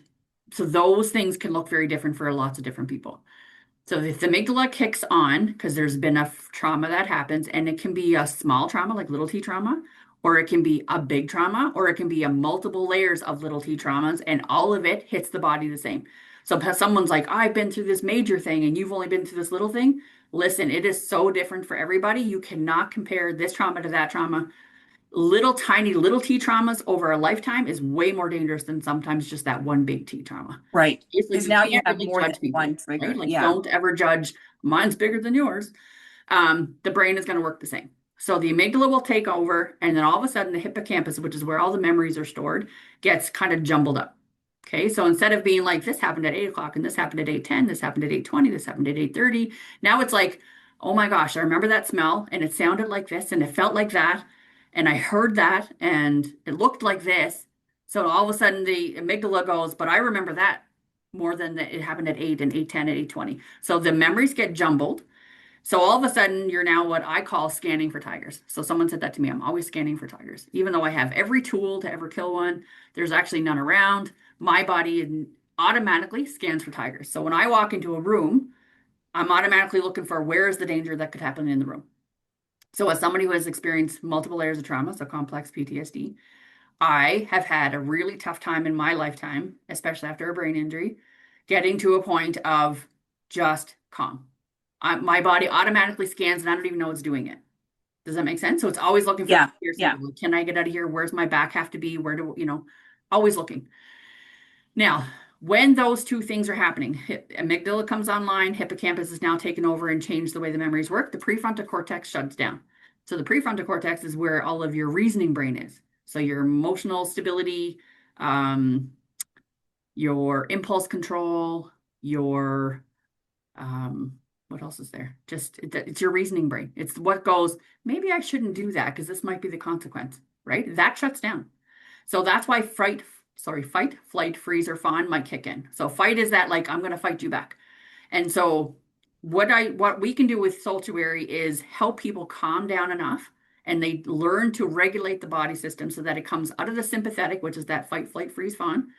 so those things can look very different for lots of different people. So if the amygdala kicks on, because there's been a trauma that happens, and it can be a small trauma, like little t trauma, or it can be a big trauma, or it can be a multiple layers of little t traumas, and all of it hits the body the same. So if someone's like, I've been through this major thing and you've only been through this little thing, listen, it is so different for everybody. You cannot compare this trauma to that trauma. Little tiny little t traumas over a lifetime is way more dangerous than sometimes just that one big t trauma. Right. It's like Because you now you can't have really more than judge people, one right? trigger. Like Yeah. don't ever judge mine's bigger than yours. The brain is going to work the same. So the amygdala will take over, and then all of a sudden the hippocampus, which is where all the memories are stored, gets kind of jumbled up. Okay, so instead of being like this happened at 8 o'clock and this happened at 8:10, this happened at 8:20, this happened at 8:30, now it's like, oh my gosh, I remember that smell and it sounded like this and it felt like that, and I heard that and it looked like this. So all of a sudden the amygdala goes, but I remember that more than that it happened at 8 and 8:10 and 8:20. So the memories get jumbled. So all of a sudden, you're now what I call scanning for tigers. So someone said that to me. I'm always scanning for tigers. Even though I have every tool to ever kill one, there's actually none around. My body automatically scans for tigers. So when I walk into a room, I'm automatically looking for where is the danger that could happen in the room. So as somebody who has experienced multiple layers of trauma, so complex PTSD, I have had a really tough time in my lifetime, especially after a brain injury, getting to a point of just calm. My body automatically scans and I don't even know it's doing it. Does that make sense? So it's always looking for the Yeah. fear Yeah. signal. Can I get out of here? Where's my back have to be? Where do, always looking. Now, when those two things are happening, amygdala comes online, hippocampus is now taken over and changed the way the memories work, the prefrontal cortex shuts down. So the prefrontal cortex is where all of your reasoning brain is. So your emotional stability, um, your impulse control, your what else is there? Just it's your reasoning brain. It's what goes, maybe I shouldn't do that because this might be the consequence, right? That shuts down. So that's why fight, flight, freeze, or fawn might kick in. So fight is that like I'm going to fight you back. And so what we can do with Sanctuary is help people calm down enough and they learn to regulate the body system so that it comes out of the sympathetic, which is that fight, flight, freeze, fawn,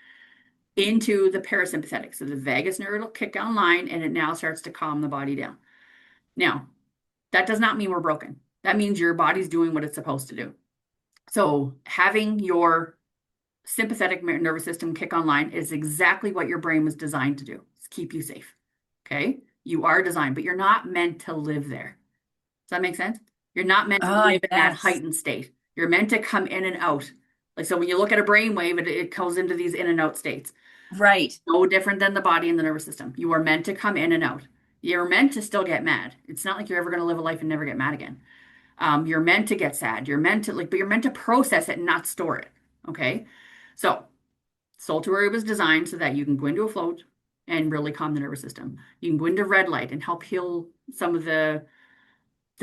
into the parasympathetic. So the vagus nerve will kick online and it now starts to calm the body down. Now, that does not mean we're broken. That means your body's doing what it's supposed to do. So having your sympathetic nervous system kick online is exactly what your brain was designed to do. It's keep you safe. Okay? You are designed, but you're not meant to live there. Does that make sense? You're not meant to Ah, live in that yes. heightened state. You're meant to come in and out. Like so when you look at a brain wave, it goes into these in and out states. Right. No different than the body and the nervous system. You are meant to come in and out. You're meant to still get mad. It's not like you're ever going to live a life and never get mad again. You're meant to get sad. You're meant to but you're meant to process it and not store it. Okay. So Soul to Worry was designed so that you can go into a float and really calm the nervous system. You can go into red light and help heal some of the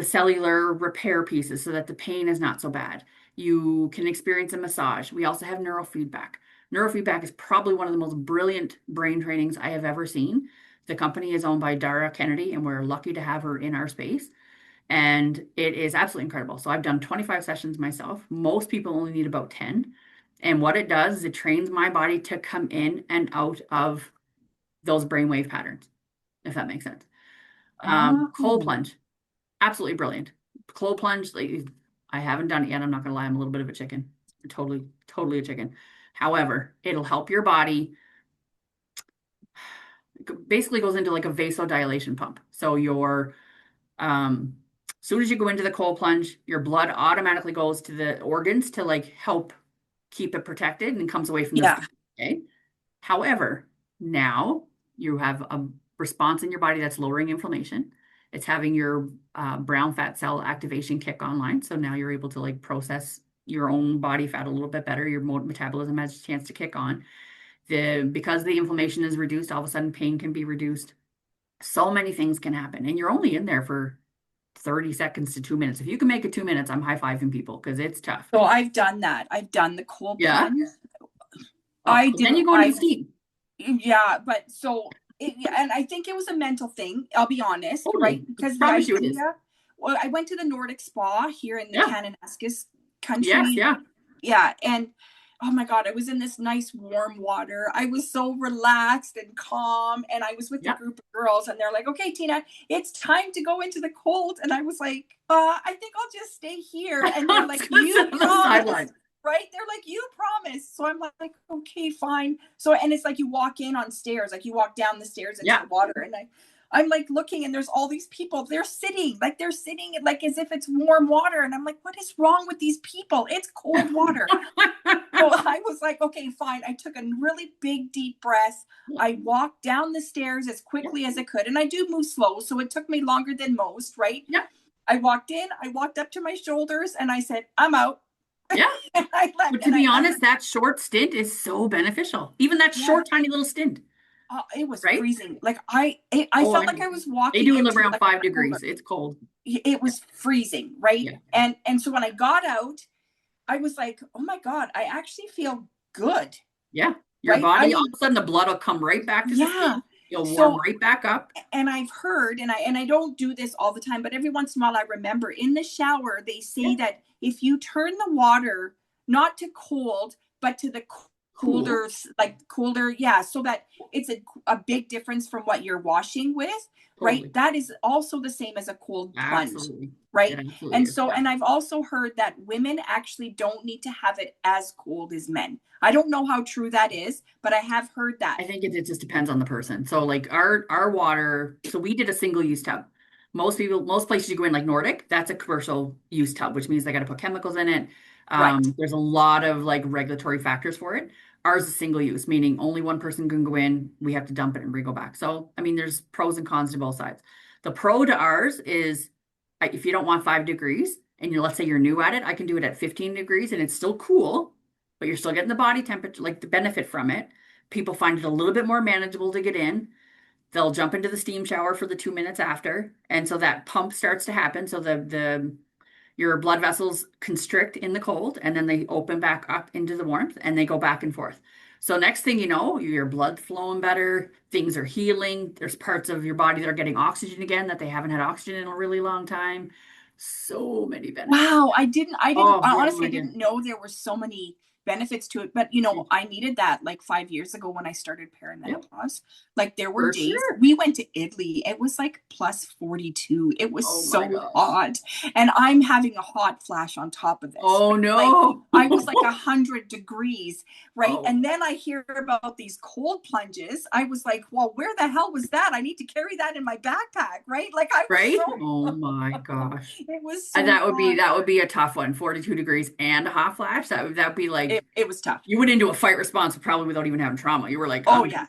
cellular repair pieces so that the pain is not so bad. You can experience a massage. We also have neurofeedback. Neurofeedback is probably one of the most brilliant brain trainings I have ever seen. The company is owned by Dara Kennedy, and we're lucky to have her in our space. And it is absolutely incredible. So I've done 25 sessions myself. Most people only need about 10. And what it does is it trains my body to come in and out of those brainwave patterns, if that makes sense. Cold Oh. plunge. Absolutely brilliant. Cold plunge, like I haven't done it yet. I'm not gonna lie, I'm a little bit of a chicken. Totally, totally a chicken. However, it'll help your body. Basically goes into like a vasodilation pump. So your um As soon as you go into the cold plunge, your blood automatically goes to the organs to like help keep it protected and comes away from the Yeah. skin. Okay. However, now you have a response in your body that's lowering inflammation. It's having your brown fat cell activation kick online. So now you're able to like process your own body fat a little bit better. Your metabolism has a chance to kick on. Because the inflammation is reduced, all of a sudden pain can be reduced. So many things can happen. And you're only in there for 30 seconds to 2 minutes. If you can make it 2 minutes, I'm high-fiving people because it's tough. So I've done that. I've done the cold Yeah. plunge. Oh, I then didn't, you go into the steam. yeah, but and I think it was a mental thing, I'll be honest, right? Totally. I Because the promise you it is. idea, well, I went to the Nordic spa here in the Yeah. Kananaskis Yes. country. Yeah. Yeah. And oh my God, I was in this nice warm water. I was so relaxed and calm. And I was with a Yeah. group of girls and they're like, okay, Tina, it's time to go into the cold. And I was like, I think I'll just stay here. And they're I like, was gonna you sit on the promise, sideline. right? They're like, you promise. So I'm like, okay, fine. So, and it's like you walk in on stairs, like you walk down the stairs into Yeah. the water. And I'm like looking and there's all these people, they're sitting like as if it's warm water. And I'm like, what is wrong with these people? It's cold water. So I was like, okay, fine. I took a really big, deep breath. I walked down the stairs as quickly as I could. And I do move slow. So it took me longer than most, right? Yeah. I walked in, I walked up to my shoulders and I said, I'm out. Yeah. And I left. But to be honest, that short stint is so beneficial. Even that Yeah, short, tiny little stint, it was right? freezing. Like I Oh, felt I like know. I was They walking do live into around like a 5 degrees. cooler. It's cold. It was freezing, right? Yeah. And so when I got out, I was like, oh my God, I actually feel good. Yeah. Your Right? I body, all mean, of a sudden, the blood will come right back to the yeah. skin. You'll warm So right back up. and I've heard, and I don't do this all the time, but every once in a while I remember in the shower they Yeah. say that if you turn the water not to cold, but to the Cool. colder, like colder, yeah, so that it's a big difference from what you're washing with, right? Totally. That is also the same as a cold plunge, Absolutely. It right? absolutely And is. so, Yeah. and I've also heard that women actually don't need to have it as cold as men. I don't know how true that is, but I have heard that. I think it just depends on the person. So like our water, so we did a single use tub. Most places you go in like Nordic, that's a commercial use tub, which means they got to put chemicals in it. Right. There's a lot of like regulatory factors for it. Ours is single use, meaning only one person can go in. We have to dump it and re-go back. So I mean, there's pros and cons to both sides. The pro to ours is if you don't want 5 degrees and let's say you're new at it, I can do it at 15 degrees and it's still cool, but you're still getting the body temperature, like the benefit from it. People find it a little bit more manageable to get in. They'll jump into the steam shower for the 2 minutes after. And so that pump starts to happen. So the your blood vessels constrict in the cold and then they open back up into the warmth and they go back and forth. So next thing you know, your blood flowing better, things are healing. There's parts of your body that are getting oxygen again that they haven't had oxygen in a really long time. So many benefits. Wow, I didn't Oh, you have no honestly I idea. didn't know there were so many benefits to it. But I needed that like 5 years ago when I started Yeah, perimenopause. Like there were for days sure. we went to Italy. It was like plus 42. It was Oh my so gosh. hot. And I'm having a hot flash on top of this, Oh right? Like no. I was like 100 degrees, right? Oh, And then I hear about these cold plunges. I was like, well, where the hell was that? I need to carry that in my backpack, right? Like I was right? so Oh my gosh. it was And so hot. that would be a tough one. 42 degrees and a hot flash. That would be like It was tough. you went into a fight response probably without even having trauma. You were like, Oh I'm yeah.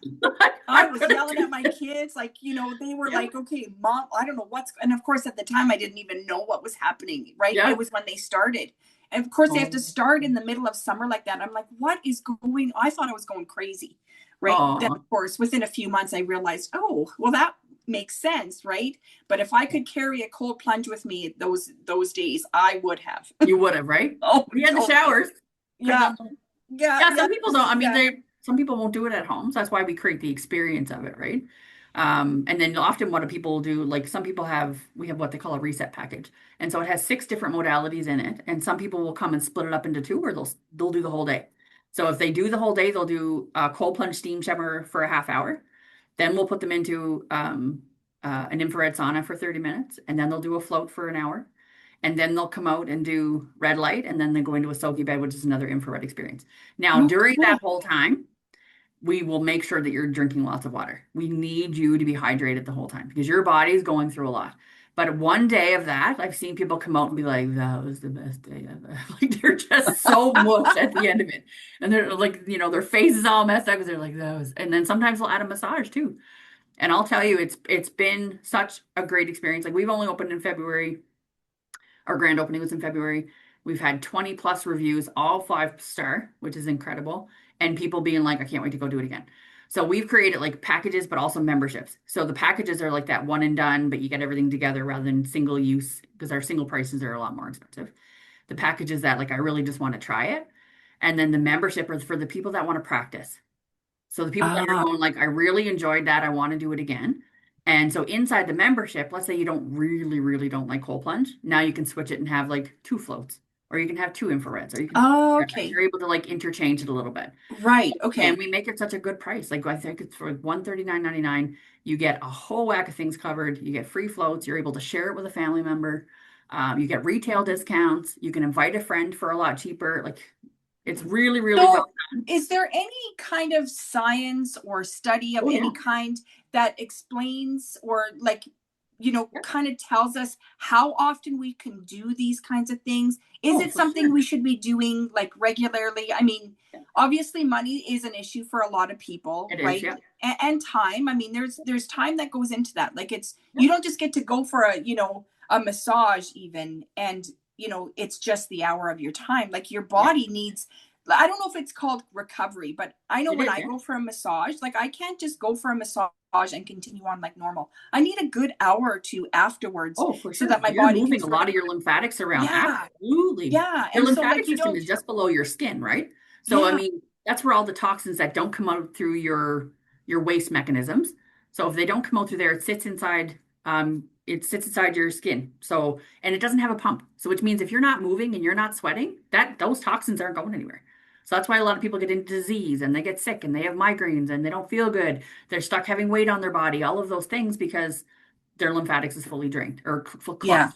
I I'm was gonna yelling do at my this. kids, like, they were Yeah. like, okay, mom, I don't know and of course at the time I didn't even know what was happening, right? Yeah. It was when they started. And of course they have Oh, to start in the middle of summer like that. I'm like, what is going I thought I was going crazy. Right. Then oh, of course within a few months I realized, oh, well that makes sense, right? But if I could carry a cold plunge with me those days, I would have. you would have, right? Oh, We had the totally. showers. Bring Yeah. them. Yeah. Yeah, Yeah. some people don't. I mean, Yeah. some people won't do it at home. So that's why we create the experience of it, right? And then often what do people do? Like some people we have what they call a reset package. And so it has 6 different modalities in it. And some people will come and split it up into two, or they'll do the whole day. So if they do the whole day, they'll do a cold plunge steam shower for a half hour. Then we'll put them into an infrared sauna for 30 minutes, and then they'll do a float for an hour. And then they'll come out and do red light, and then they go into a soaky bed, which is another infrared experience. Now, No during that kidding. whole time, we will make sure that you're drinking lots of water. We need you to be hydrated the whole time because your body is going through a lot. But one day of that, I've seen people come out and be like, that was the best day ever. Like they're just so mush at the end of it. And they're like, their face is all messed up because they're like, that was, and then sometimes they'll add a massage too. And I'll tell you, it's been such a great experience. Like we've only opened in February. Our grand opening was in February. We've had 20 plus reviews, all 5-star, which is incredible. And people being like, I can't wait to go do it again. So we've created like packages, but also memberships. So the packages are like that one and done, but you get everything together rather than single use because our single prices are a lot more expensive. The packages that like I really just want to try it. And then the membership is for the people that want to practice. So the people that are Ah, going like, I really enjoyed that. I want to do it again. And so inside the membership, let's say you don't really, really don't like cold plunge. Now you can switch it and have like 2 floats, or you can have 2 infrareds, or you can have oh, you're okay. able to like interchange it a little bit. Right. And Okay. we make it such a good price. Like I think it's for 139.99. You get a whole whack of things covered. You get free floats. You're able to share it with a family member. You get retail discounts. You can invite a friend for a lot cheaper. Like it's really, really well So, done. is there any kind of science or study of Oh any yeah. kind that explains or, like, Yeah. kind of tells us how often we can do these kinds of things? Is Oh, it for something sure. we should be doing like regularly? I mean, Yeah. obviously money is an issue for a lot of people, It is. right? Yeah. And time. I mean, there's time that goes into that. Like, Yeah. you don't just get to go for a massage even, and it's just the hour of your time. Like, your Yeah. body needs, I don't know if it's called recovery, but I know It when is. I Yeah. go for a massage, like, I can't just go for a massage and continue on like normal. I need a good hour or two afterwards Oh, for so that sure. my You're body can moving a sort lot of, of your lymphatics around. yeah, Absolutely. yeah. Your And so, lymphatic like, you system don't, is just below your skin, right? So, I yeah, mean, that's where all the toxins that don't come out through your waste mechanisms. So, if they don't come out through there, it sits inside your skin. So, and it doesn't have a pump. So, which means if you're not moving and you're not sweating, that those toxins aren't going anywhere. So that's why a lot of people get into disease and they get sick and they have migraines and they don't feel good. They're stuck having weight on their body, all of those things because their lymphatics is fully drained or yeah, clogged,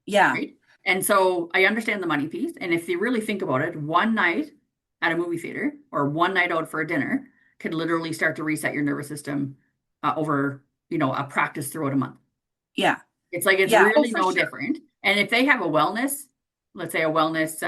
yeah, right? And so I understand the money piece. And if you really think about it, one night at a movie theater or one night out for a dinner could literally start to reset your nervous system over, a practice throughout a month. yeah, It's like it's yeah. Oh, really for no sure. different. And if they have a wellness, let's say a wellness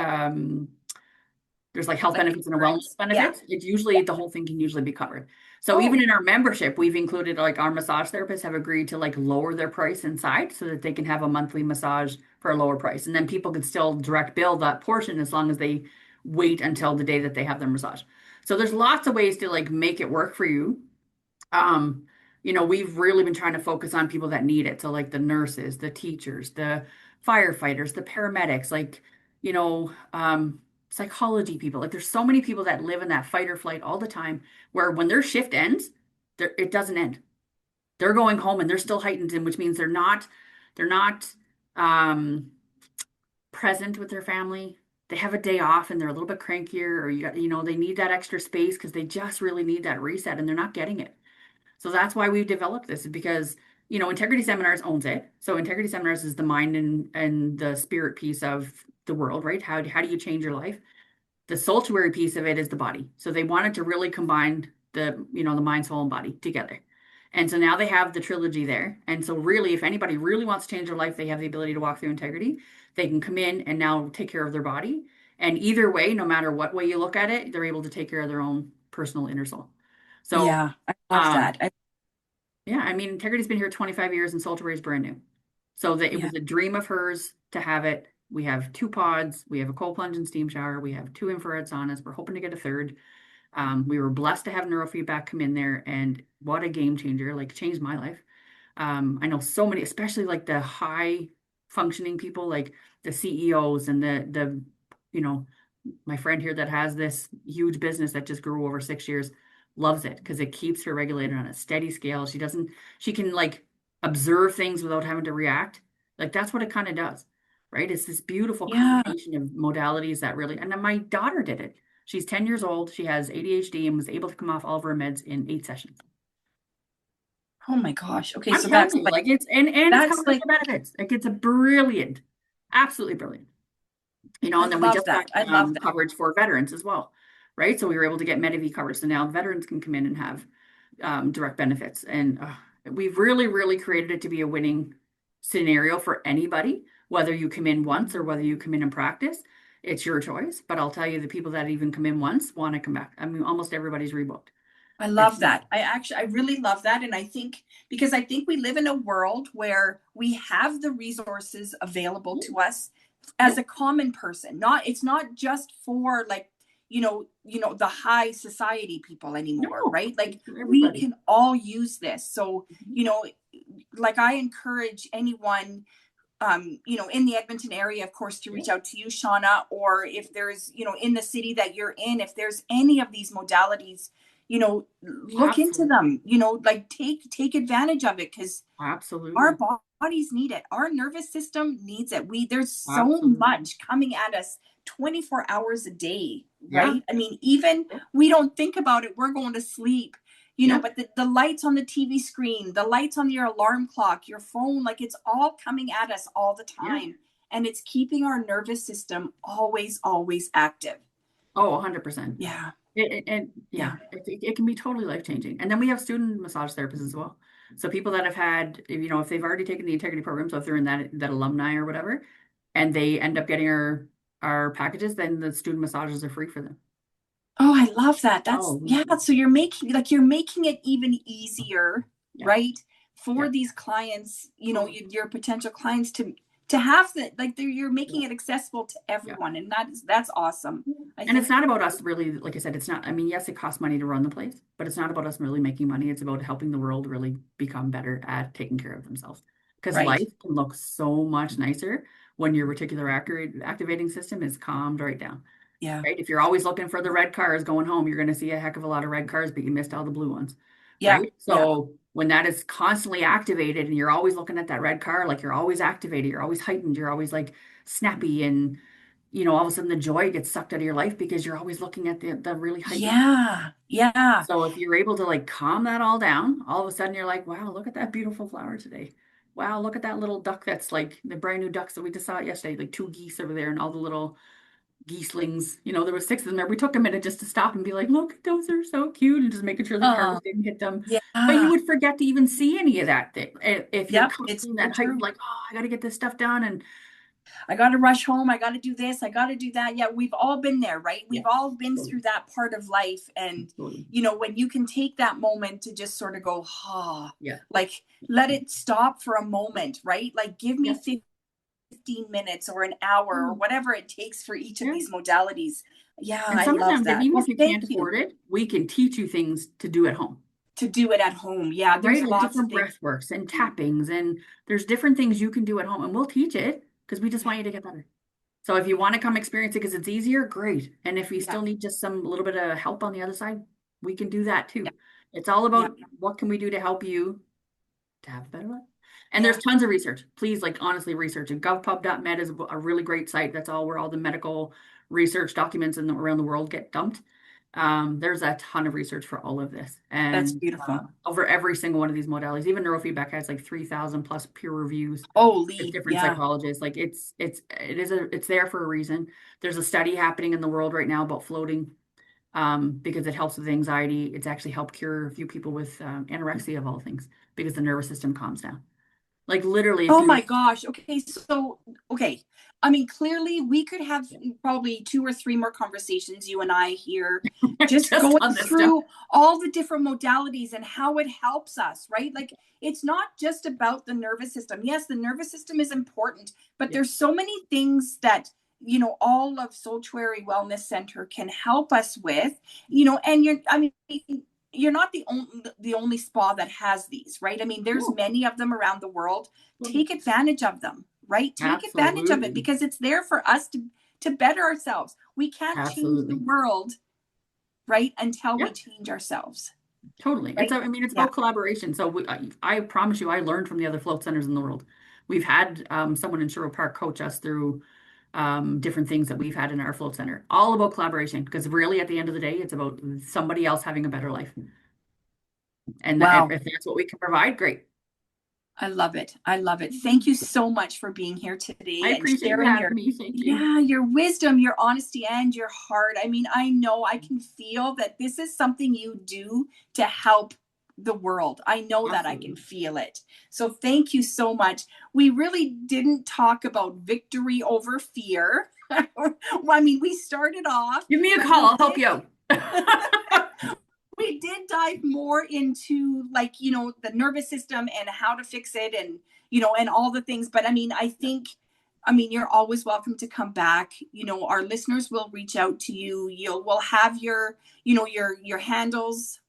there's like health Like benefits and a wellness insurance. Yeah, benefits. It's usually yeah. the whole thing can usually be covered. So even Oh, in our membership, we've included like our massage therapists have agreed to like lower their price inside so that they can have a monthly massage for a lower price. And then people can still direct bill that portion as long as they wait until the day that they have their massage. So there's lots of ways to like make it work for you. um, we've really been trying to focus on people that need it. So like the nurses, the teachers, the firefighters, the paramedics, like, psychology people. Like there's so many people that live in that fight or flight all the time where when their shift ends, it doesn't end. They're going home and they're still heightened, and which means they're not um present with their family. They have a day off and they're a little bit crankier, or they need that extra space because they just really need that reset and they're not getting it. So that's why we've developed this, is because, Integrity Seminars owns it. So Integrity Seminars is the mind and the spirit piece of the world, right? How do you change your life? The sanctuary piece of it is the body. So they wanted to really combine the mind, soul, and body together. And so now they have the trilogy there. And so really, if anybody really wants to change their life, they have the ability to walk through integrity. They can come in and now take care of their body. And either way, no matter what way you look at it, they're able to take care of their own personal inner soul. So yeah. I love um, that. yeah, I mean, Integrity's been here 25 years and Salterway is brand new. So that it Yeah. was a dream of hers to have it. We have 2 pods, we have a cold plunge and steam shower, we have 2 infrared saunas. We're hoping to get a third. We were blessed to have neurofeedback come in there, and what a game changer, like changed my life. I know so many, especially like the high functioning people, like the CEOs and you know, my friend here that has this huge business that just grew over 6 years loves it because it keeps her regulated on a steady scale. She can like observe things without having to react. Like that's what it kind of does, right? It's this beautiful Yeah. combination of modalities that really, and then my daughter did it. She's 10 years old. She has ADHD and was able to come off all of her meds in 8 sessions. Oh my gosh. Okay, I'm so telling you, like and it's that's covered with like the benefits. Like it's a brilliant, absolutely brilliant. I And then we love just got that. I love that. coverage for veterans as well, right? So we were able to get Medivy coverage. So now veterans can come in and have direct benefits. And we've really, really created it to be a winning scenario for anybody, whether you come in once or whether you come in and practice. It's your choice. But I'll tell you, the people that even come in once want to come back. I mean, almost everybody's rebooked. I It's love that. I really love that. And I think, because I think we live in a world where we have the resources available yeah, to us yeah, as a common person. It's not just for like, the high society people anymore, no, right? Like it's for we everybody. can all use this. So, Mhm. like I encourage anyone in the Edmonton area, of course, to Yeah, reach out to you, Shawna, or if there's, in the city that you're in, if there's any of these modalities, look into absolutely. them, like take advantage of it, because our Absolutely. bodies need it. Our nervous system needs it. There's so Absolutely. much coming at us 24 hours a day, Yeah. right? I mean, even Yeah. we don't think about it. We're going to sleep, Yeah. but the lights on the TV screen, the lights on your alarm clock, your phone, like it's all coming at us all the Yeah. time. And it's keeping our nervous system always, always active. Oh, 100%. Yeah. And Yeah. yeah, it can be totally life changing. And then we have student massage therapists as well. So people that have had, if they've already taken the integrity program, so if they're in that alumni or whatever, and they end up getting our packages, then the student massages are free for them. Oh, I love that. Oh, Yeah. So you're making it even easier, yeah, right? For yeah, these clients, totally. your potential clients to have that, like you're Yeah, making it accessible to yeah. everyone. And that's awesome. I And it's think, not about us really, like I said, it's not, I mean, yes, it costs money to run the place, but it's not about us really making money. It's about helping the world really become better at taking care of themselves. Because right. life can look so much nicer when your reticular activating system is calmed right down, Yeah. right? If you're always looking for the red cars going home, you're going to see a heck of a lot of red cars, but you missed all the blue ones, Yeah. right? Yeah. So when that is constantly activated and you're always looking at that red car, like you're always activated, you're always heightened, you're always like snappy and all of a sudden the joy gets sucked out of your life because you're always looking at the really heightened. Yeah. Yeah. So if you're able to like calm that all down, all of a sudden you're like, wow, look at that beautiful flower today. Wow, look at that little duck that's like the brand new ducks that we just saw yesterday, like two geese over there and all the little geeslings. There were six of them there. We took a minute just to stop and be like, look, those are so cute, and just making sure the cars Oh, didn't hit them. But you yeah. would forget to even see any of that thing if you're Yep. It's constantly so that heightened, true. like, oh, I got to get this stuff done. And I got to rush home. I got to do this. I got to do that. Yeah, we've all been there, right? We've yes, all been totally, through that part of life. And, totally. when you can take that moment to just sort of go, Yeah. like let it stop for a moment, right? Like give me Yeah. 15 minutes or an hour or Mm. whatever it takes for each of Yeah. these modalities. Yeah, And I some of love them, and that. even Well, if you thank can't you. afford it, we can teach you things to do at home, To do it at home. Yeah, there's right? Like lots of different things. breath works and tappings, and there's different things you can do at home, and we'll teach it because we just Yeah. want you to get better. So if you want to come experience it because it's easier, great. And if you Yeah. still need just some little bit of help on the other side, we can do that Yeah. too. It's all Yeah. about what can we do to help you to have a better life. And there's Yeah. tons of research. Please, like honestly, research. And govpub.med is a really great site. That's all where all the medical research documents around the world get dumped. There's a ton of research for all of this, That's and beautiful. over every single one of these modalities. Even neurofeedback has like 3,000 plus peer reviews with Holy. different Yeah. psychologists. Like it's there for a reason. There's a study happening in the world right now about floating because it helps with anxiety. It's actually helped cure a few people with anorexia of all things because the nervous system calms down. Like literally, if Oh you my gosh. Okay. So, okay. I mean, clearly we could have probably two or three more conversations, you and I here, just just going on this stuff, through all the different modalities and how it helps us, right? Like, it's not just about the nervous system. Yes, the nervous system is important, but yeah, there's so many things that, all of Sanctuary Wellness Center can help us with, and I mean, you're not the only spa that has these, right? I mean, there's no, many of them around the world. totally. Take advantage of them, right? Take advantage of it Absolutely, because it's there for us to better ourselves. We can't change the absolutely, world, right, until yeah. we change ourselves, Totally. right? I mean, it's Yeah. about collaboration. So I promise you, I learned from the other float centers in the world. We've had someone in Sherwood Park coach us through different things that we've had in our float center, all about collaboration. Because really, at the end of the day, it's about somebody else having a better life. And Wow. if that's what we can provide, great. I love it. I love it. Thank you so much for being here I today and appreciate you sharing having me. Thank you. your wisdom, your honesty, and your heart. I mean, I know I can feel that this is something you do to help the world. I know that I can Absolutely. feel it. So thank you so much. We really didn't talk about victory over fear. Well, I mean, we started off, Give me a but call. I'll help you out. we did dive more into, like, the nervous system and how to fix it, and and all the things. But I mean, you're always welcome to come back. Our listeners will reach out to you. We'll have your handles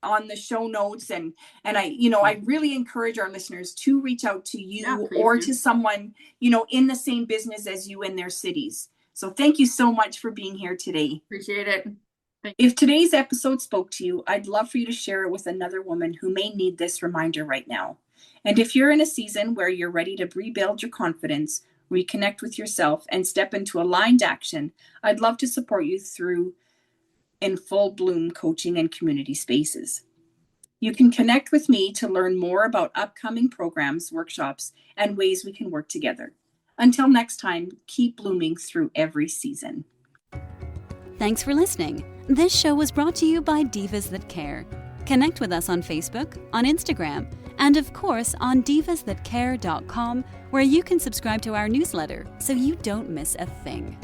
on the show notes, and I really encourage our listeners to reach out to Yeah, you please or do. to someone in the same business as you in their cities. So thank you so much for being here today. Appreciate it. Thank If today's episode spoke to you, I'd love for you to share it with another woman who may need this reminder right now. And if you're in a season where you're ready to rebuild your confidence, reconnect with yourself, and step into aligned action, I'd love to support you through in full bloom coaching and community spaces. You can connect with me to learn more about upcoming programs, workshops, and ways we can work together. Until next time, keep blooming through every season. Thanks for listening. This show was brought to you by Divas That Care. Connect with us on Facebook, on Instagram, and of course on divasthatcare.com, where you can subscribe to our newsletter so you don't miss a thing.